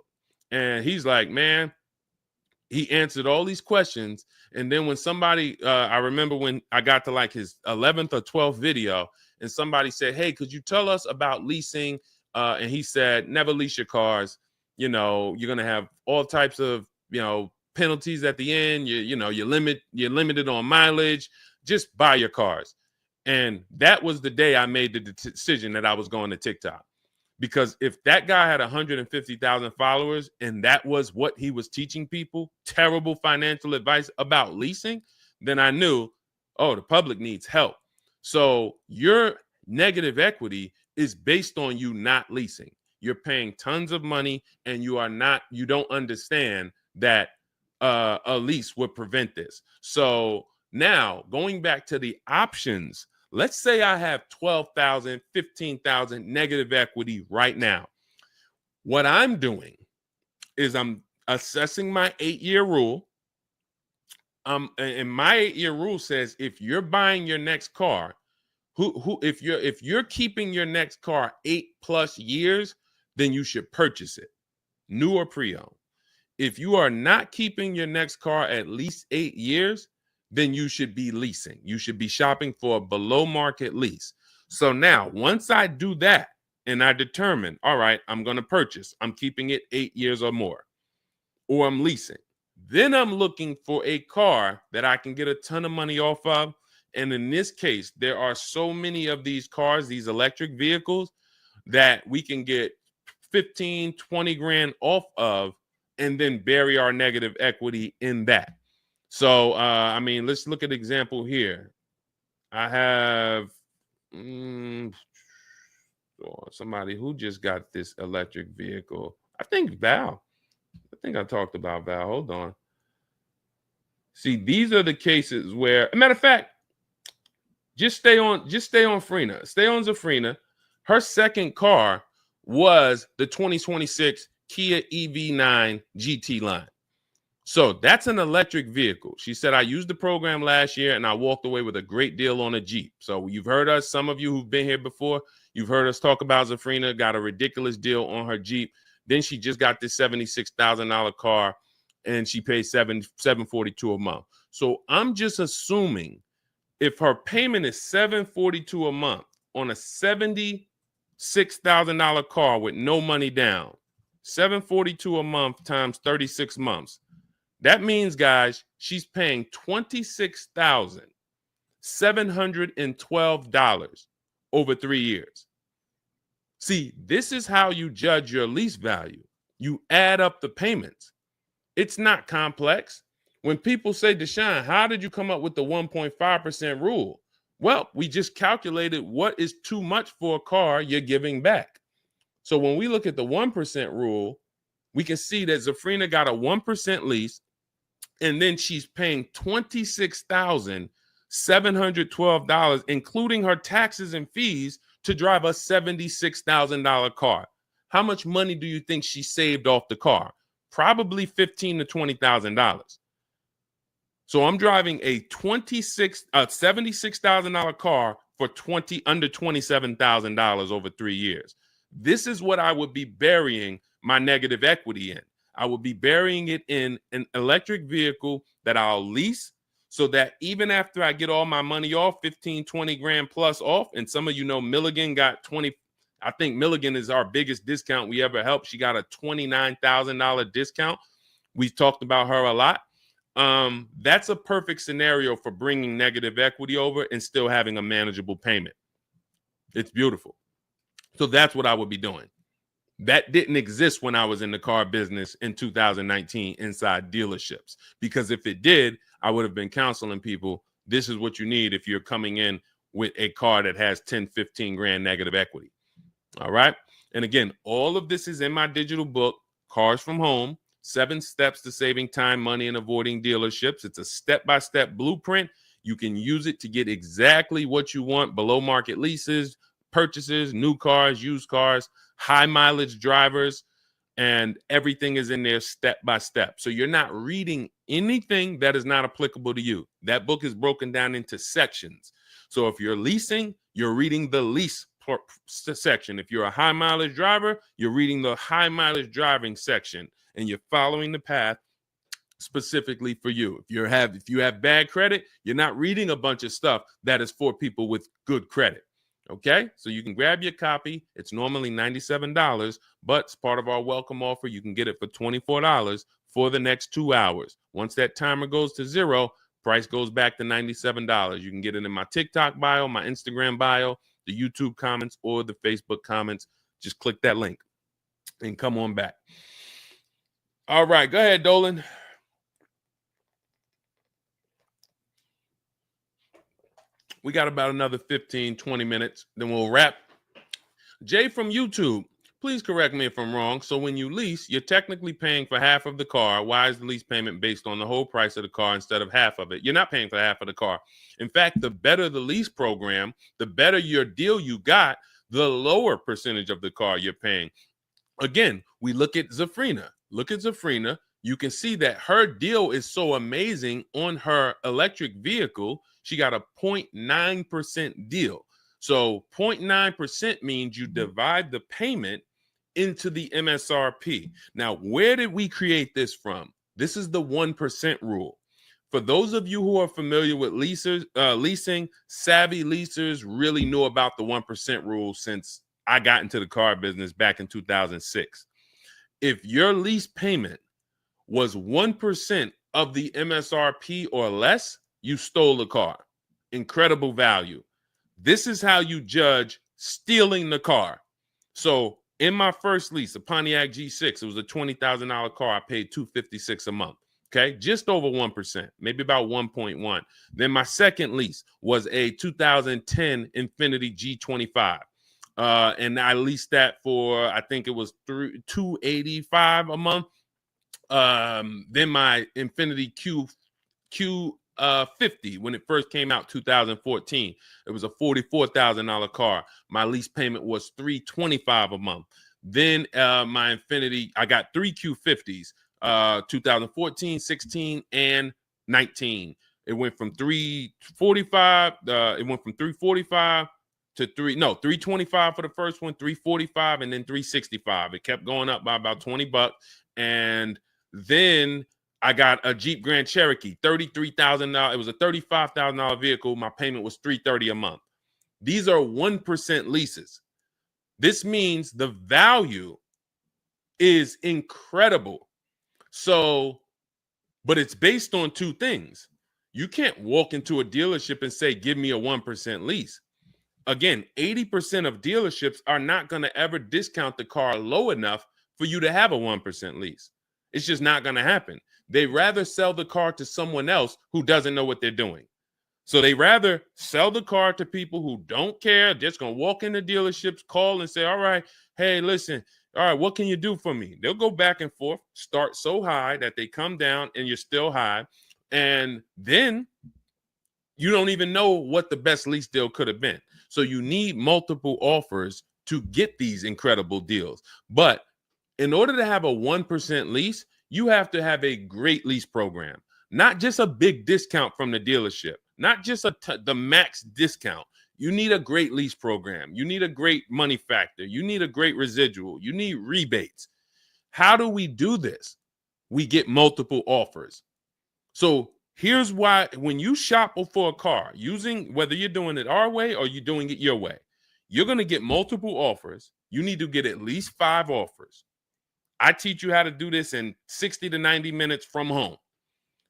and he's like, man, he answered all these questions. And then when somebody, I remember when I got to like his 11th or 12th video and somebody said, hey, could you tell us about leasing? And he said, never lease your cars. You're going to have all types of, penalties at the end. You're limited on mileage. Just buy your cars. And that was the day I made the decision that I was going to TikTok. Because if that guy had 150,000 followers and that was what he was teaching people, terrible financial advice about leasing, then I knew, oh, the public needs help. So your negative equity is based on you not leasing. You're paying tons of money and you don't understand that a lease would prevent this. So now going back to the options, let's say I have 12,000, 15,000 negative equity right now. What I'm doing is I'm assessing my 8-year rule. And my 8-year rule says if you're buying your next car, If you're keeping your next car 8+ years, then you should purchase it, new or pre-owned. If you are not keeping your next car at least 8 years, then you should be leasing. You should be shopping for a below market lease. So now, once I do that and I determine, all right, I'm going to purchase, I'm keeping it 8 years or more, or I'm leasing, then I'm looking for a car that I can get a ton of money off of. And in this case, there are so many of these cars, these electric vehicles, that we can get 15, 20 grand off of and then bury our negative equity in that. So, I mean, let's look at an example here. I have somebody who just got this electric vehicle. I think Val. I think I talked about Val. Hold on. See, these are the cases where, a matter of fact, just stay on Frina. Stay on Zafrina. Her second car was the 2026 Kia EV9 GT line. So that's an electric vehicle. She said, I used the program last year and I walked away with a great deal on a Jeep. So you've heard us, some of you who've been here before, you've heard us talk about Zafrina, got a ridiculous deal on her Jeep. Then she just got this $76,000 car and she paid $742 a month. So I'm just assuming if her payment is $742 a month on a $76,000 car with no money down, $742 a month times 36 months. That means, guys, she's paying $26,712 over 3 years. See, this is how you judge your lease value. You add up the payments. It's not complex. When people say, Deshone, how did you come up with the 1.5% rule? Well, we just calculated what is too much for a car you're giving back. So when we look at the 1% rule, we can see that Zafrina got a 1% lease, and then she's paying $26,712, including her taxes and fees, to drive a $76,000 car. How much money do you think she saved off the car? Probably $15,000 to $20,000. So I'm driving a $76,000 car for under $27,000 over 3 years. This is what I would be burying my negative equity in. I would be burying it in an electric vehicle that I'll lease, so that even after I get all my money off, 15, 20 grand plus off, and some of you know Milligan got 20. I think Milligan is our biggest discount we ever helped. She got a $29,000 discount. We talked about her a lot. That's a perfect scenario for bringing negative equity over and still having a manageable payment. It's beautiful. So that's what I would be doing. That didn't exist when I was in the car business in 2019 inside dealerships, because if it did, I would have been counseling people. This is what you need if you're coming in with a car that has 10, 15 grand negative equity. All right. And again, all of this is in my digital book, Cars from Home, 7 Steps to Saving Time, Money, and Avoiding Dealerships. It's a step-by-step blueprint. You can use it to get exactly what you want: below market leases, purchases, new cars, used cars, high mileage drivers, and everything is in there step by step. So you're not reading anything that is not applicable to you. That book is broken down into sections. So if you're leasing, you're reading the lease section. If you're a high mileage driver, you're reading the high mileage driving section, and you're following the path specifically for you. If you have bad credit, you're not reading a bunch of stuff that is for people with good credit. Okay, so you can grab your copy. It's normally $97, but it's part of our welcome offer. You can get it for $24 for the next 2 hours. Once that timer goes to 0, price goes back to $97. You can get it in my TikTok bio, my Instagram bio, the YouTube comments, or the Facebook comments. Just click that link and come on back. All right, go ahead, Dolan. We got about another 15, 20 minutes, then we'll wrap. Jay from YouTube, please correct me if I'm wrong. So when you lease, you're technically paying for half of the car. Why is the lease payment based on the whole price of the car instead of half of it? You're not paying for half of the car. In fact, the better the lease program, the better your deal you got, the lower percentage of the car you're paying. Again, we look at Zafrina. Look at Zafrina. You can see that her deal is so amazing on her electric vehicle. She got a 0.9% deal. So 0.9% means you divide the payment into the MSRP. Now, where did we create this from? This is the 1% rule. For those of you who are familiar with leasing, savvy leasers really knew about the 1% rule since I got into the car business back in 2006. If your lease payment was 1% of the MSRP or less, you stole the car. Incredible value. This is how you judge stealing the car. So in my first lease, a Pontiac G6, it was a $20,000 car. I paid $256 a month. Okay, just over 1%, maybe about 1.1. Then my second lease was a 2010 Infiniti G25. And I leased that for, I think it was $285 a month. Then my Infiniti Q50, when it first came out, 2014, it was a $44,000 car. My lease payment was $325 a month. Then my Infiniti, I got three Q50s, 2014, 16, and 19. It went from 345. It went from 345 to 325 for the first one, 345, and then 365. It kept going up by about $20, and then I got a Jeep Grand Cherokee, $33,000. It was a $35,000 vehicle. My payment was $330 a month. These are 1% leases. This means the value is incredible. So, but it's based on two things. You can't walk into a dealership and say, give me a 1% lease. Again, 80% of dealerships are not going to ever discount the car low enough for you to have a 1% lease. It's just not going to happen. They rather sell the car to someone else who doesn't know what they're doing. So they rather sell the car to people who don't care, just going to walk into dealerships, call and say, all right, hey, listen, all right, what can you do for me? They'll go back and forth, start so high that they come down and you're still high. And then you don't even know what the best lease deal could have been. So you need multiple offers to get these incredible deals. But in order to have a 1% lease, you have to have a great lease program, not just a big discount from the dealership, not just the max discount. You need a great lease program. You need a great money factor. You need a great residual. You need rebates. How do we do this? We get multiple offers. So here's why: when you shop for a car, using whether you're doing it our way or you're doing it your way, you're going to get multiple offers. You need to get at least 5 offers. I teach you how to do this in 60 to 90 minutes from home.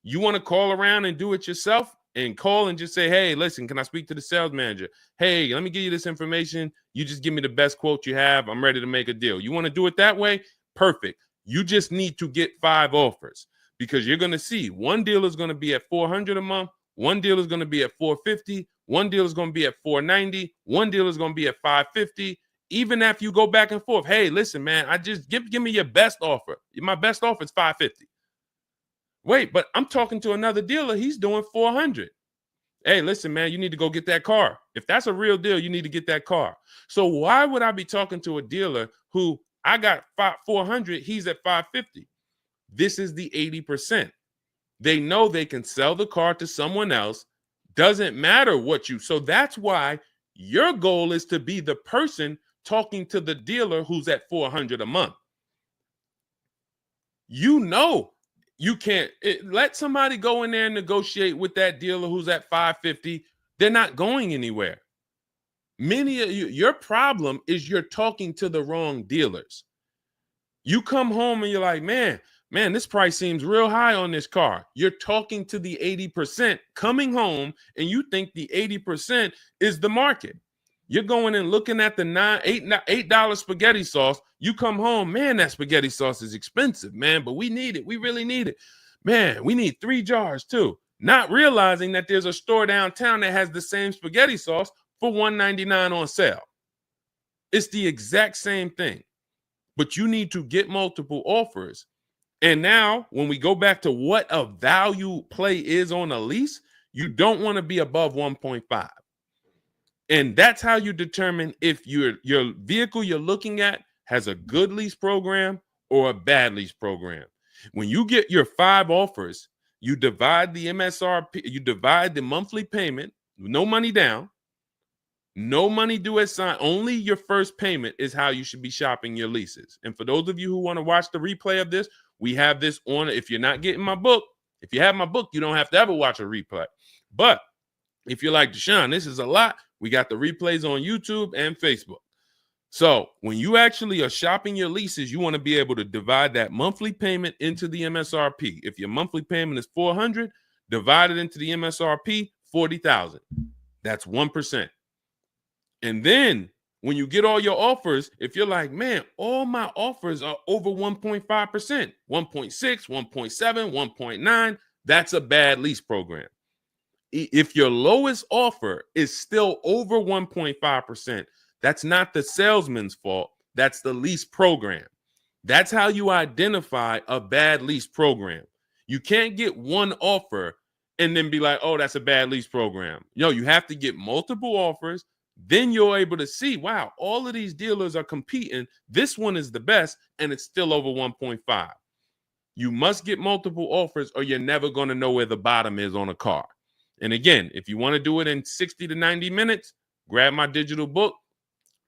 You want to call around and do it yourself, and call and just say, hey, listen, can I speak to the sales manager? Hey, let me give you this information. You just give me the best quote you have. I'm ready to make a deal. You want to do it that way? Perfect. You just need to get 5 offers, because you're going to see one deal is going to be at $400 a month. One deal is going to be at $450. One deal is going to be at $490. One deal is going to be at $550. Even after you go back and forth, hey, listen, man, I just give me your best offer. My best offer is $550. Wait, but I'm talking to another dealer. He's doing $400. Hey, listen, man, you need to go get that car. If that's a real deal, you need to get that car. So why would I be talking to a dealer who I got $400, he's at $550? This is the 80%. They know they can sell the car to someone else. Doesn't matter what you. So that's why your goal is to be the person talking to the dealer who's at $400 a month. You know, you can't let somebody go in there and negotiate with that dealer who's at $550. They're not going anywhere. Many of you, your problem is you're talking to the wrong dealers. You come home and you're like, man, this price seems real high on this car. You're talking to the 80% coming home, and you think the 80% is the market. You're going and looking at the $8 spaghetti sauce. You come home, man, that spaghetti sauce is expensive, man, but we need it. We really need it. Man, we need 3 jars too. Not realizing that there's a store downtown that has the same spaghetti sauce for $1.99 on sale. It's the exact same thing, but you need to get multiple offers. And now when we go back to what a value play is on a lease, you don't want to be above 1.5. And that's how you determine if your vehicle you're looking at has a good lease program or a bad lease program. When you get your 5 offers, you divide the MSRP, you divide the monthly payment, no money down, No money due at sign. Only your first payment is how you should be shopping your leases. And for those of you who want to watch the replay of this, we have this on. If you're not getting my book, if you have my book, you don't have to ever watch a replay. But if you're like, Deshone, this is a lot, we got the replays on YouTube and Facebook. So when you actually are shopping your leases, you want to be able to divide that monthly payment into the MSRP. If your monthly payment is $400, divide it into the MSRP, $40,000. That's 1%. And then when you get all your offers, if you're like, man, all my offers are over 1.5%, 1.6, 1.7, 1.9, that's a bad lease program. If your lowest offer is still over 1.5%, that's not the salesman's fault. That's the lease program. That's how you identify a bad lease program. You can't get one offer and then be like, oh, that's a bad lease program. No, you have to get multiple offers. Then you're able to see, wow, all of these dealers are competing. This one is the best, and it's still over 1.5. You must get multiple offers or you're never going to know where the bottom is on a car. And again, if you want to do it in 60 to 90 minutes, grab my digital book.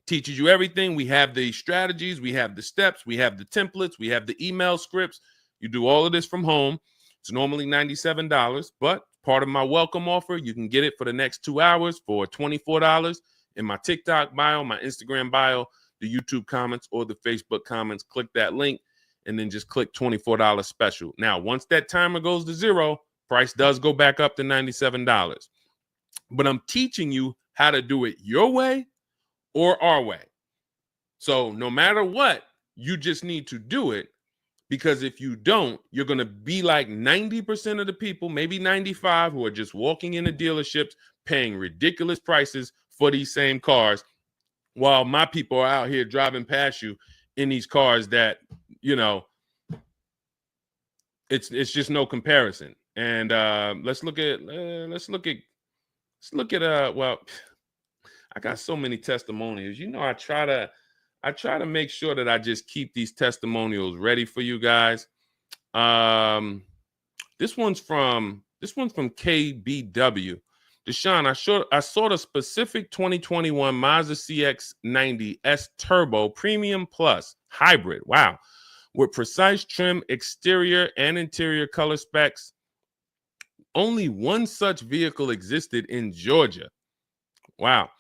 Teaches you everything. We have the strategies, we have the steps, we have the templates, we have the email scripts. You do all of this from home. It's normally $97, but part of my welcome offer, you can get it for the next 2 hours for $24 in my TikTok bio, my Instagram bio, the YouTube comments, or the Facebook comments. Click that link and then just click $24 special. Now, once that timer goes to zero, price does go back up to $97. But I'm teaching you how to do it your way or our way. So no matter what, you just need to do it, because if you don't, you're going to be like 90% of the people, maybe 95, who are just walking into dealerships paying ridiculous prices for these same cars, while my people are out here driving past you in these cars that, you know, it's just no comparison. And let's look at well, I got so many testimonials. You know, I try to make sure that I just keep these testimonials ready for you guys. This one's from KBW. Deshone, I saw the specific 2021 Mazda CX-90 S Turbo Premium Plus Hybrid. Wow. With precise trim, exterior and interior color specs. Only one such vehicle existed in Georgia. Wow.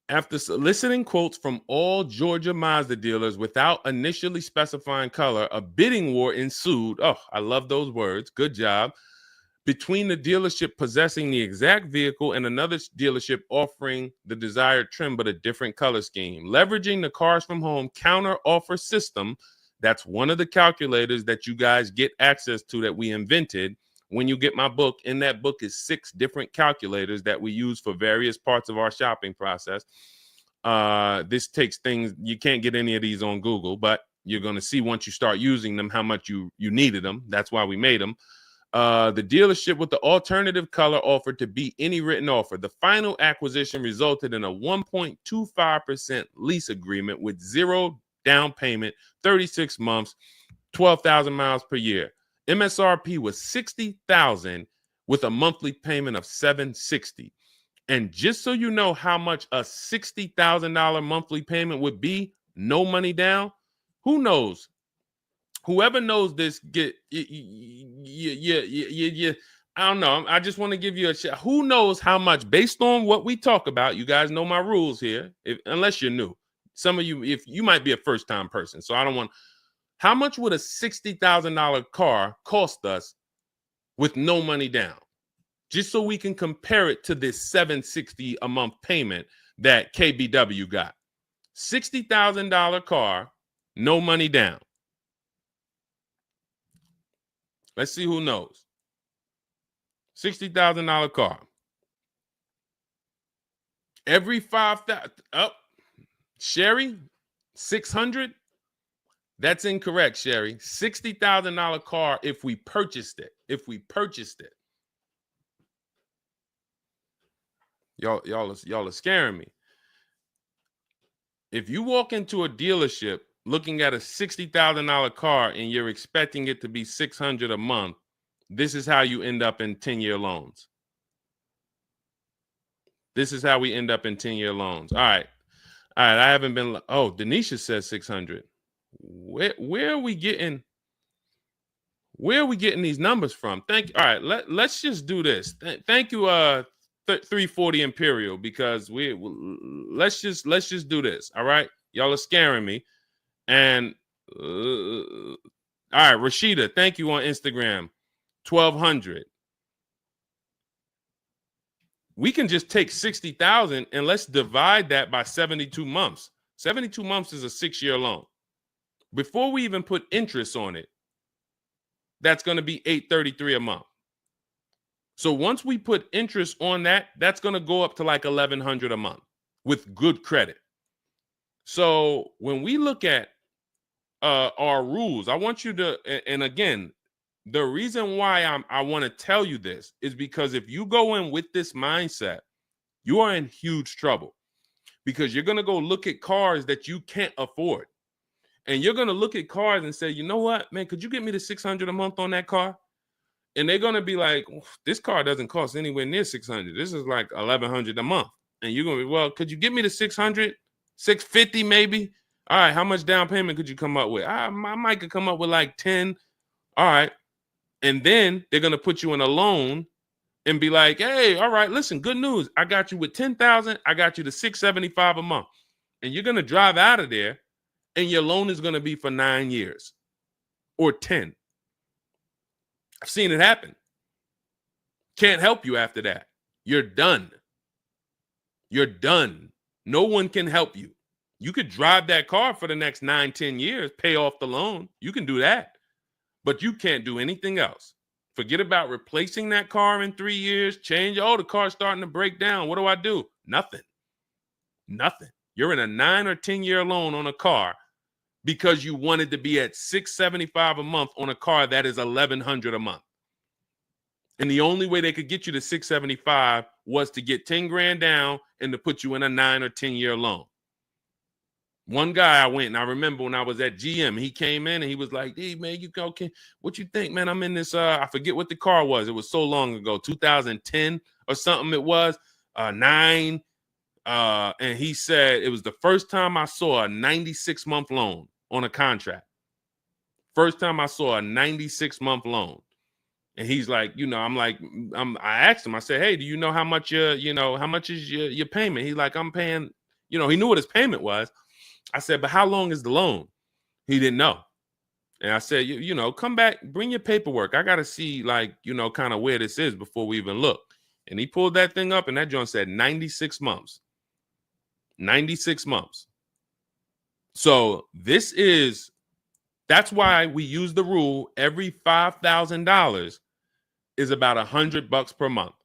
After soliciting quotes from all Georgia Mazda dealers without initially specifying color, a bidding war ensued. Oh, I love those words. Good job. Between the dealership possessing the exact vehicle and another dealership offering the desired trim but a different color scheme. Leveraging the Cars from Home counter offer system, that's one of the calculators that you guys get access to that we invented. When you get my book, in that book is 6 different calculators that we use for various parts of our shopping process. This takes things, you can't get any of these on Google, but you're going to see once you start using them how much you needed them. That's why we made them. The dealership with the alternative color offered to beat any written offer. The final acquisition resulted in a 1.25% lease agreement with 0 down payment, 36 months, 12,000 miles per year. MSRP was $60,000 with a monthly payment of $760. And just so you know how much a $60,000 monthly payment would be, no money down, who knows? Whoever knows this, I don't know. I just want to give you a shot. Who knows how much, based on what we talk about, you guys know my rules here, unless you're new. Some of you, if you might be a first-time person, so I don't want. How much would a $60,000 car cost us with no money down? Just so we can compare it to this $760 a month payment that KBW got. $60,000 car, no money down. Let's see who knows. $60,000 car. Every 5,000 up. Sherry, 600. That's incorrect, Sherry. $60,000 car if we purchased it. Y'all are scaring me. If you walk into a dealership looking at a $60,000 car and you're expecting it to be $600 a month, this is how you end up in 10-year loans. This is how we end up in 10-year loans. All right. I haven't been. Oh, Denisha says 600. Where are we getting? Where are we getting these numbers from? Thank you. All right, let's just do this. Thank you, 340 Imperial, because let's just do this. All right, y'all are scaring me. And all right, Rashida, thank you on Instagram. 1,200. We can just take 60,000 and let's divide that by 72 months. 72 months is a 6-year loan. Before we even put interest on it, that's going to be $833 a month. So once we put interest on that, that's going to go up to like $1,100 a month with good credit. So when we look at our rules, I want you to, and again, the reason why I want to tell you this is because if you go in with this mindset, you are in huge trouble, because you're going to go look at cars that you can't afford. And you're going to look at cars and say, you know what, man, could you get me the $600 a month on that car? And they're going to be like, this car doesn't cost anywhere near $600. This is like $1,100 a month. And you're going to be, well, could you get me the $600, $650 maybe? All right, how much down payment could you come up with? I might could come up with like 10. All right. And then they're going to put you in a loan and be like, hey, all right, listen, good news. I got you with 10,000. I got you to $675 a month. And you're going to drive out of there and your loan is going to be for 9 years or 10. I've seen it happen. Can't help you after that. You're done. You're done. No one can help you. You could drive that car for the next 9, 10 years, pay off the loan. You can do that. But you can't do anything else. Forget about replacing that car in 3 years, change. Oh, the car's starting to break down. What do I do? Nothing. Nothing. You're in a 9 or 10-year loan on a car because you wanted to be at $675 a month on a car that is $1,100 a month. And the only way they could get you to $675 was to get 10 grand down and to put you in a 9 or 10-year loan. One guy I went, and I remember when I was at GM, he came in and he was like, hey, man, you go, what you think, man? I'm in this, I forget what the car was. It was so long ago, 2010 or something it was, 9. And he said it was the first time I saw a 96-month loan on a contract. First time I saw a 96-month loan. And he's like, I asked him, I said, hey, do you know how much how much is your payment? He's like, I'm paying, he knew what his payment was. I said, but how long is the loan? He didn't know. And I said, come back, bring your paperwork. I got to see kind of where this is before we even look. And he pulled that thing up and that joint said 96 months. 96 months. So that's why we use the rule every $5,000 is about $100 per month.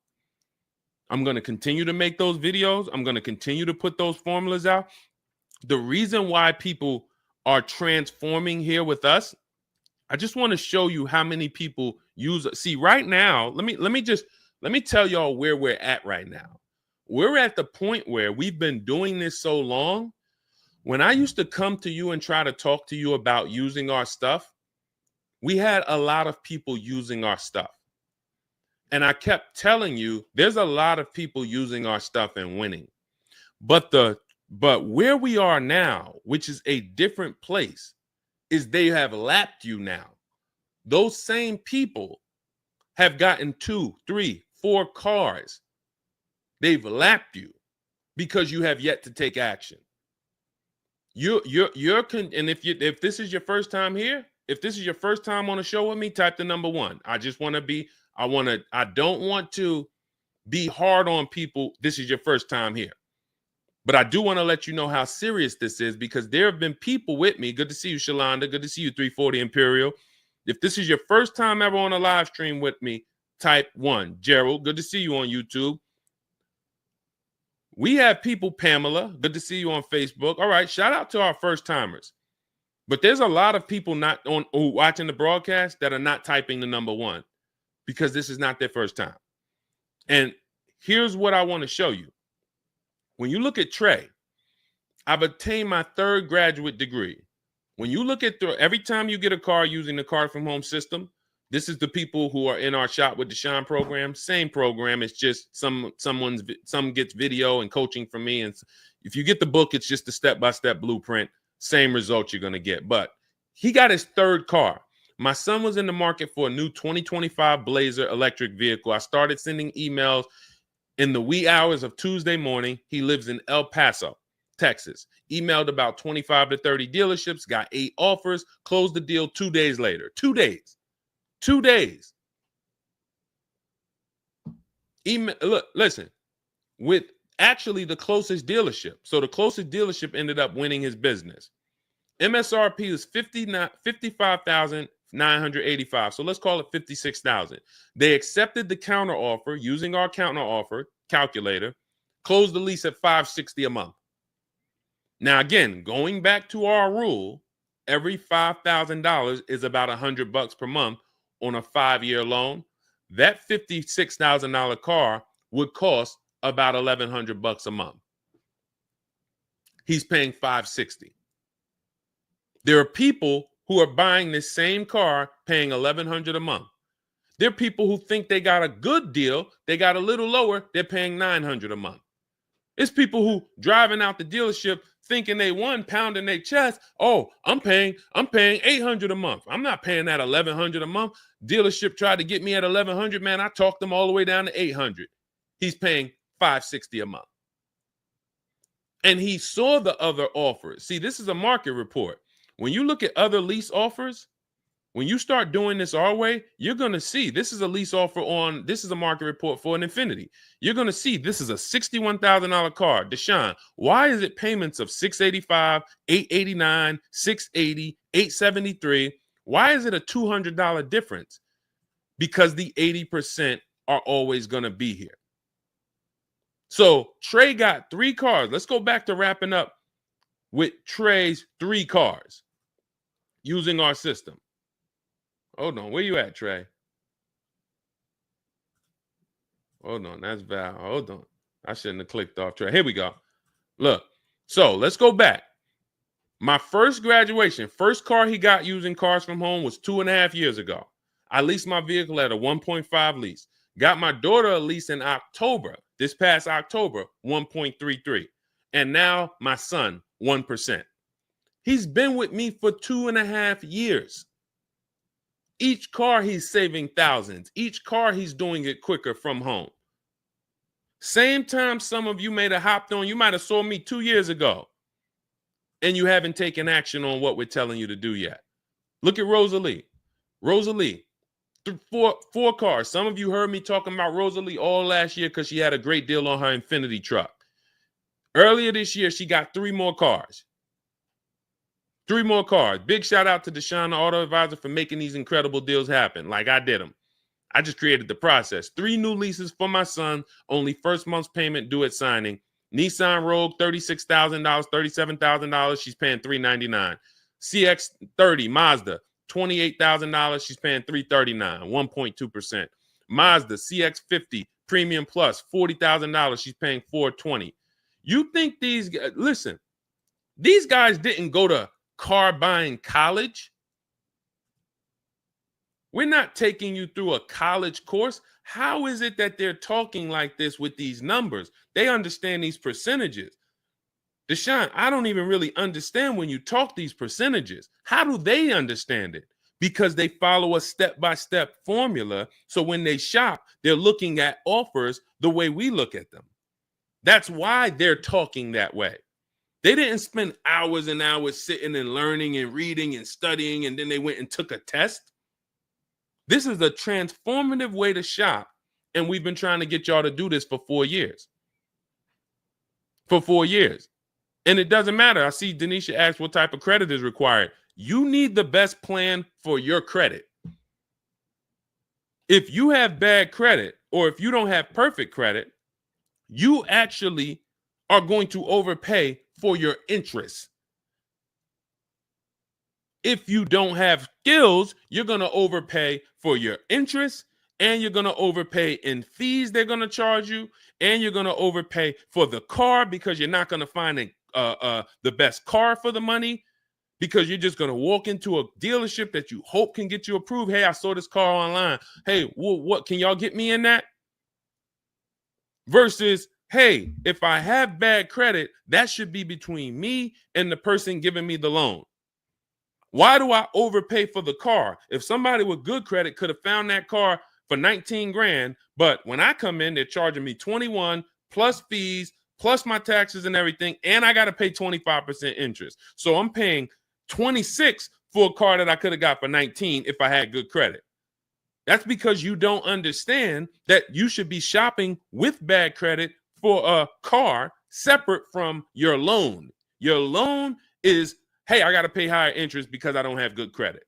I'm going to continue to make those videos. I'm going to continue to put those formulas out. The reason why people are transforming here with us, I just want to show you how many people use. See, right now, let me tell y'all where we're at right now. We're at the point where we've been doing this so long. When I used to come to you and try to talk to you about using our stuff, we had a lot of people using our stuff. And I kept telling you, there's a lot of people using our stuff and winning. But where we are now, which is a different place, is they have lapped you now. Those same people have gotten 2, 3, 4 cars. They've lapped you because you have yet to take action. And if this is your first time here, if this is your first time on a show with me, type the number 1. I don't want to be hard on people. This is your first time here. But I do want to let you know how serious this is, because there have been people with me. Good to see you, Shalonda. Good to see you, 340 Imperial. If this is your first time ever on a live stream with me, type 1. Gerald, good to see you on YouTube. We have people, Pamela, good to see you on Facebook. All right, shout out to our first timers. But there's a lot of people watching the broadcast that are not typing the number 1 because this is not their first time. And here's what I want to show you. When you look at Trey, I've attained my 3rd graduate degree. When you look at every time you get a car using the Car from Home system, This is the people who are in our Shop with Deshone program. Same program. It's just some gets video and coaching from me. And if you get the book, it's just a step-by-step blueprint. Same results you're going to get. But he got his third car. My son was in the market for a new 2025 Blazer electric vehicle. I started sending emails in the wee hours of Tuesday morning. He lives in El Paso, Texas. Emailed about 25 to 30 dealerships, got 8 offers, closed the deal 2 days later. 2 days. 2 days. Email, look, listen, with actually the closest dealership. So the closest dealership ended up winning his business. MSRP is $55,985. So let's call it $56,000. They accepted the counter offer using our counter offer calculator, closed the lease at $560 a month. Now, again, going back to our rule, every $5,000 is about $100 per month on a 5-year loan. That $56,000 car would cost about $1,100 a month. He's paying $560. There are people who are buying this same car paying $1,100 a month. There are people who think they got a good deal. They got a little lower. They're paying $900 a month. It's people who driving out the dealership thinking they won, pounding their chest. Oh, I'm paying $800 a month. I'm not paying that $1,100 a month. Dealership tried to get me at $1,100, man. I talked them all the way down to $800. He's paying $560 a month. And he saw the other offers. See, this is a market report. When you look at other lease offers, when you start doing this our way, you're going to see this is a lease offer on, this is a market report for an Infiniti. You're going to see this is a $61,000 car. Deshone, why is it payments of $685, $889, $680, $873? Why is it a $200 difference? Because the 80% are always going to be here. So Trey got 3 cars. Let's go back to wrapping up with Trey's 3 cars using our system. Hold on. Where you at, Trey? Hold on. That's Val. Hold on. I shouldn't have clicked off Trey. Here we go. Look. So let's go back. My first graduation, first car he got using Cars from Home was 2.5 years ago. I leased my vehicle at a 1.5 lease. Got my daughter a lease in October, this past October, 1.33. And now my son, 1%. He's been with me for 2.5 years. Each car he's saving thousands. Each car he's doing it quicker from home. Same time some of you may have hopped on, you might have saw me 2 years ago, and you haven't taken action on what we're telling you to do yet. Look at Rosalie. Rosalie, 4 cars. Some of you heard me talking about Rosalie all last year because she had a great deal on her Infiniti truck. Earlier this year, she got 3 more cars. 3 more cars. Big shout out to Deshone the Auto Advisor for making these incredible deals happen like I did them. I just created the process. 3 new leases for my son. Only first month's payment due at signing. Nissan Rogue, $36,000, $37,000. She's paying $399. CX-30 Mazda, $28,000. She's paying $339, 1.2%. Mazda CX-50 Premium Plus, $40,000. She's paying $420. You think these guys, listen, these guys didn't go to car buying college. We're not taking you through a college course. How is it that they're talking like this with these numbers? They understand these percentages. Deshone, I don't even really understand when you talk these percentages. How do they understand it? Because they follow a step-by-step formula. So when they shop, they're looking at offers the way we look at them. That's why they're talking that way. They didn't spend hours and hours sitting and learning and reading and studying, and then they went and took a test. This is a transformative way to shop, and we've been trying to get y'all to do this for 4 years. For 4 years. And it doesn't matter. I see Denisha asked what type of credit is required. You need the best plan for your credit. If you have bad credit, or if you don't have perfect credit, you actually are going to overpay for your interest. If you don't have skills, you're going to overpay for your interest, and you're going to overpay in fees they're going to charge you, and you're going to overpay for the car because you're not going to find the best car for the money, because you're just going to walk into a dealership that you hope can get you approved. Hey, I saw this car online. Hey, what can y'all get me in that? Versus, hey, if I have bad credit, that should be between me and the person giving me the loan. Why do I overpay for the car? If somebody with good credit could have found that car for 19 grand, but when I come in, they're charging me 21 plus fees, plus my taxes and everything, and I got to pay 25% interest. So I'm paying 26 for a car that I could have got for 19 if I had good credit. That's because you don't understand that you should be shopping with bad credit for a car separate from your loan. Your loan is, hey, I got to pay higher interest because I don't have good credit.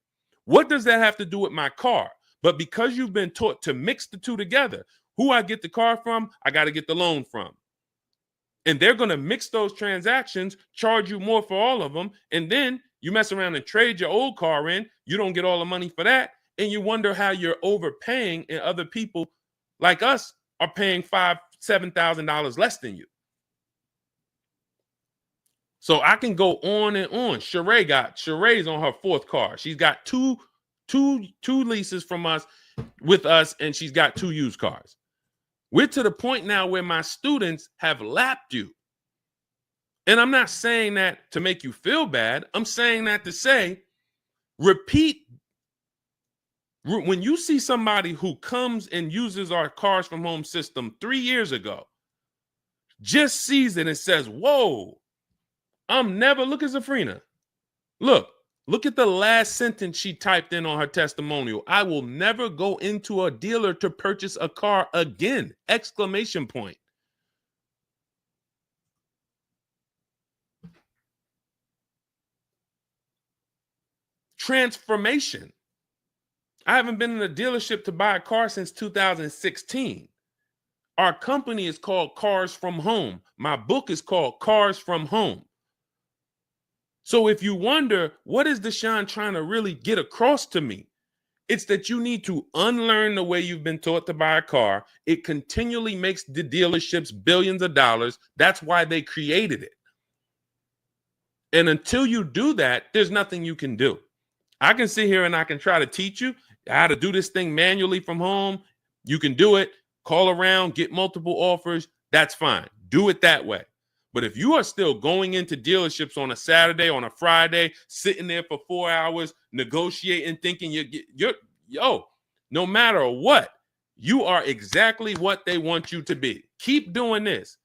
What does that have to do with my car? But because you've been taught to mix the two together, who I get the car from, I got to get the loan from. And they're going to mix those transactions, charge you more for all of them. And then you mess around and trade your old car in. You don't get all the money for that. And you wonder how you're overpaying and other people like us are paying $5,000, $7,000 less than you. So I can go on and on. Sheree's on her fourth car. She's got two leases from us with us, and she's got 2 used cars. We're to the point now where my students have lapped you. And I'm not saying that to make you feel bad. I'm saying that to say, repeat. When you see somebody who comes and uses our Cars from Home system 3 years ago, just sees it and says, whoa, look at Zafrina. Look at the last sentence she typed in on her testimonial. I will never go into a dealer to purchase a car again, exclamation point. Transformation. I haven't been in a dealership to buy a car since 2016. Our company is called Cars from Home. My book is called Cars from Home. So if you wonder, what is Deshone trying to really get across to me? It's that you need to unlearn the way you've been taught to buy a car. It continually makes the dealerships billions of dollars. That's why they created it. And until you do that, there's nothing you can do. I can sit here and I can try to teach you how to do this thing manually from home. You can do it, call around, get multiple offers. That's fine. Do it that way. But if you are still going into dealerships on a Saturday, on a Friday, sitting there for 4 hours, negotiating, thinking no matter what, you are exactly what they want you to be. Keep doing this.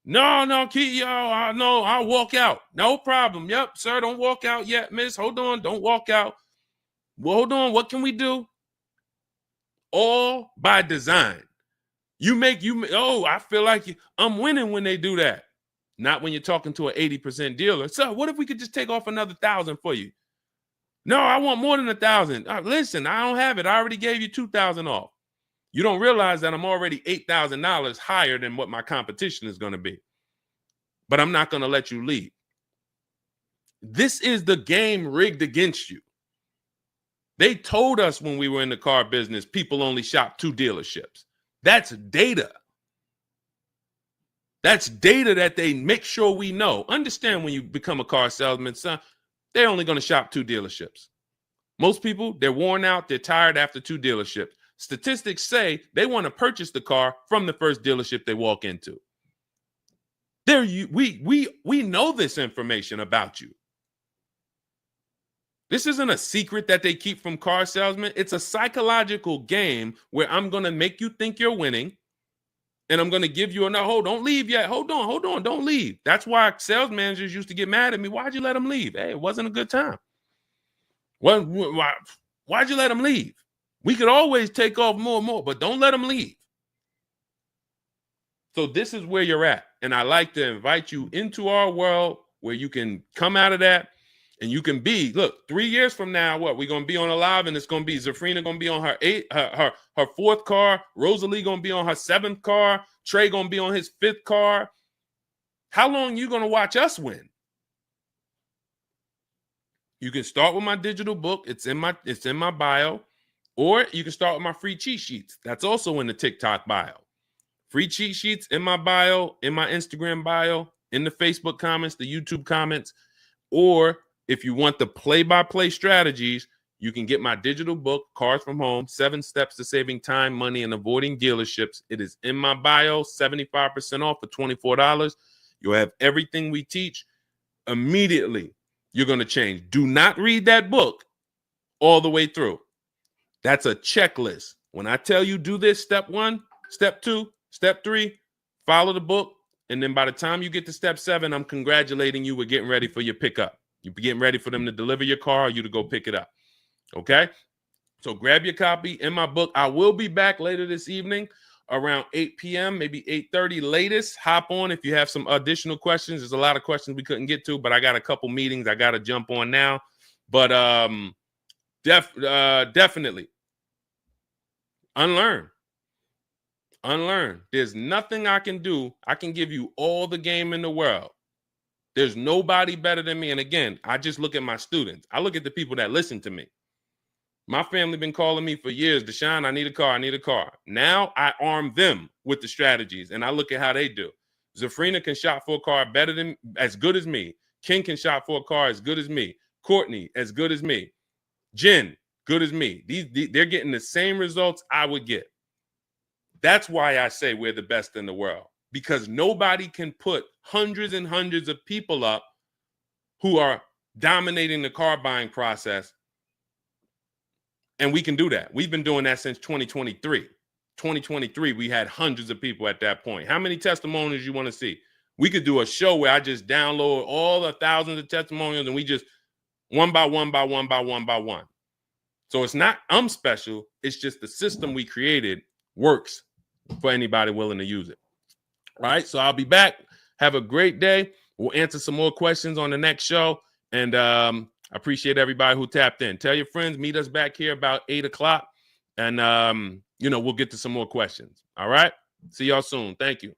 No, I'll walk out. No problem. Yep, sir, don't walk out yet, miss. Hold on, don't walk out. Well, hold on, what can we do? All by design. I feel like I'm winning when they do that. Not when you're talking to an 80% dealer. So what if we could just take off another 1,000 for you? No, I want more than 1,000. Listen, I don't have it. I already gave you 2,000 off. You don't realize that I'm already $8,000 higher than what my competition is going to be. But I'm not going to let you leave. This is the game rigged against you. They told us when we were in the car business, people only shop 2 dealerships. That's data. That's data that they make sure we know. Understand, when you become a car salesman, son, they're only going to shop 2 dealerships. Most people, they're worn out, they're tired after 2 dealerships. Statistics say they want to purchase the car from the first dealership they walk into. We know this information about you. This isn't a secret that they keep from car salesmen. It's a psychological game where I'm going to make you think you're winning, and I'm going to give you don't leave yet. Hold on, don't leave. That's why sales managers used to get mad at me. Why'd you let them leave? Hey, it wasn't a good time. Why'd you let them leave? We could always take off more and more, but don't let them leave. So this is where you're at. And I like to invite you into our world where you can come out of that and you can be, 3 years from now, we're going to be on a live, and it's going to be Zafrina going to be on her 4th car, Rosalie going to be on her 7th car, Trey going to be on his 5th car. How long you going to watch us win? You can start with my digital book. It's in my bio. Or you can start with my free cheat sheets. That's also in the TikTok bio. Free cheat sheets in my bio, in my Instagram bio, in the Facebook comments, the YouTube comments, or If you want the play-by-play strategies, you can get my digital book, Cars from Home, 7 Steps to Saving Time, Money, and Avoiding Dealerships. It is in my bio, 75% off for $24. You'll have everything we teach. Immediately, you're going to change. Do not read that book all the way through. That's a checklist. When I tell you do this, step 1, step 2, step 3, follow the book. And then by the time you get to step 7, I'm congratulating you. We're getting ready for your pickup. You're getting ready for them to deliver your car or you to go pick it up. Okay? So grab your copy in my book. I will be back later this evening around 8 p.m., maybe 8:30 latest. Hop on if you have some additional questions. There's a lot of questions we couldn't get to, but I got a couple meetings I got to jump on now. But definitely unlearn. There's nothing I can do. I can give you all the game in the world. There's nobody better than me. And again, I just look at my students. I look at the people that listen to me. My family been calling me for years, Deshone, I need a car. Now I arm them with the strategies, and I look at how they do. Zafrina can shop for a car as good as me. Ken can shop for a car as good as me. Courtney, as good as me. Jen, good as me. They're getting the same results I would get. That's why I say we're the best in the world, because nobody can put hundreds and hundreds of people up who are dominating the car buying process. And we can do that. We've been doing that since 2023. 2023, we had hundreds of people at that point. How many testimonials you want to see? We could do a show where I just download all the thousands of testimonials and we just one by one. So it's not I'm special. It's just the system we created works for anybody willing to use it. All right. So I'll be back. Have a great day. We'll answer some more questions on the next show. And I appreciate everybody who tapped in. Tell your friends, meet us back here about 8 o'clock. And, we'll get to some more questions. All right. See y'all soon. Thank you.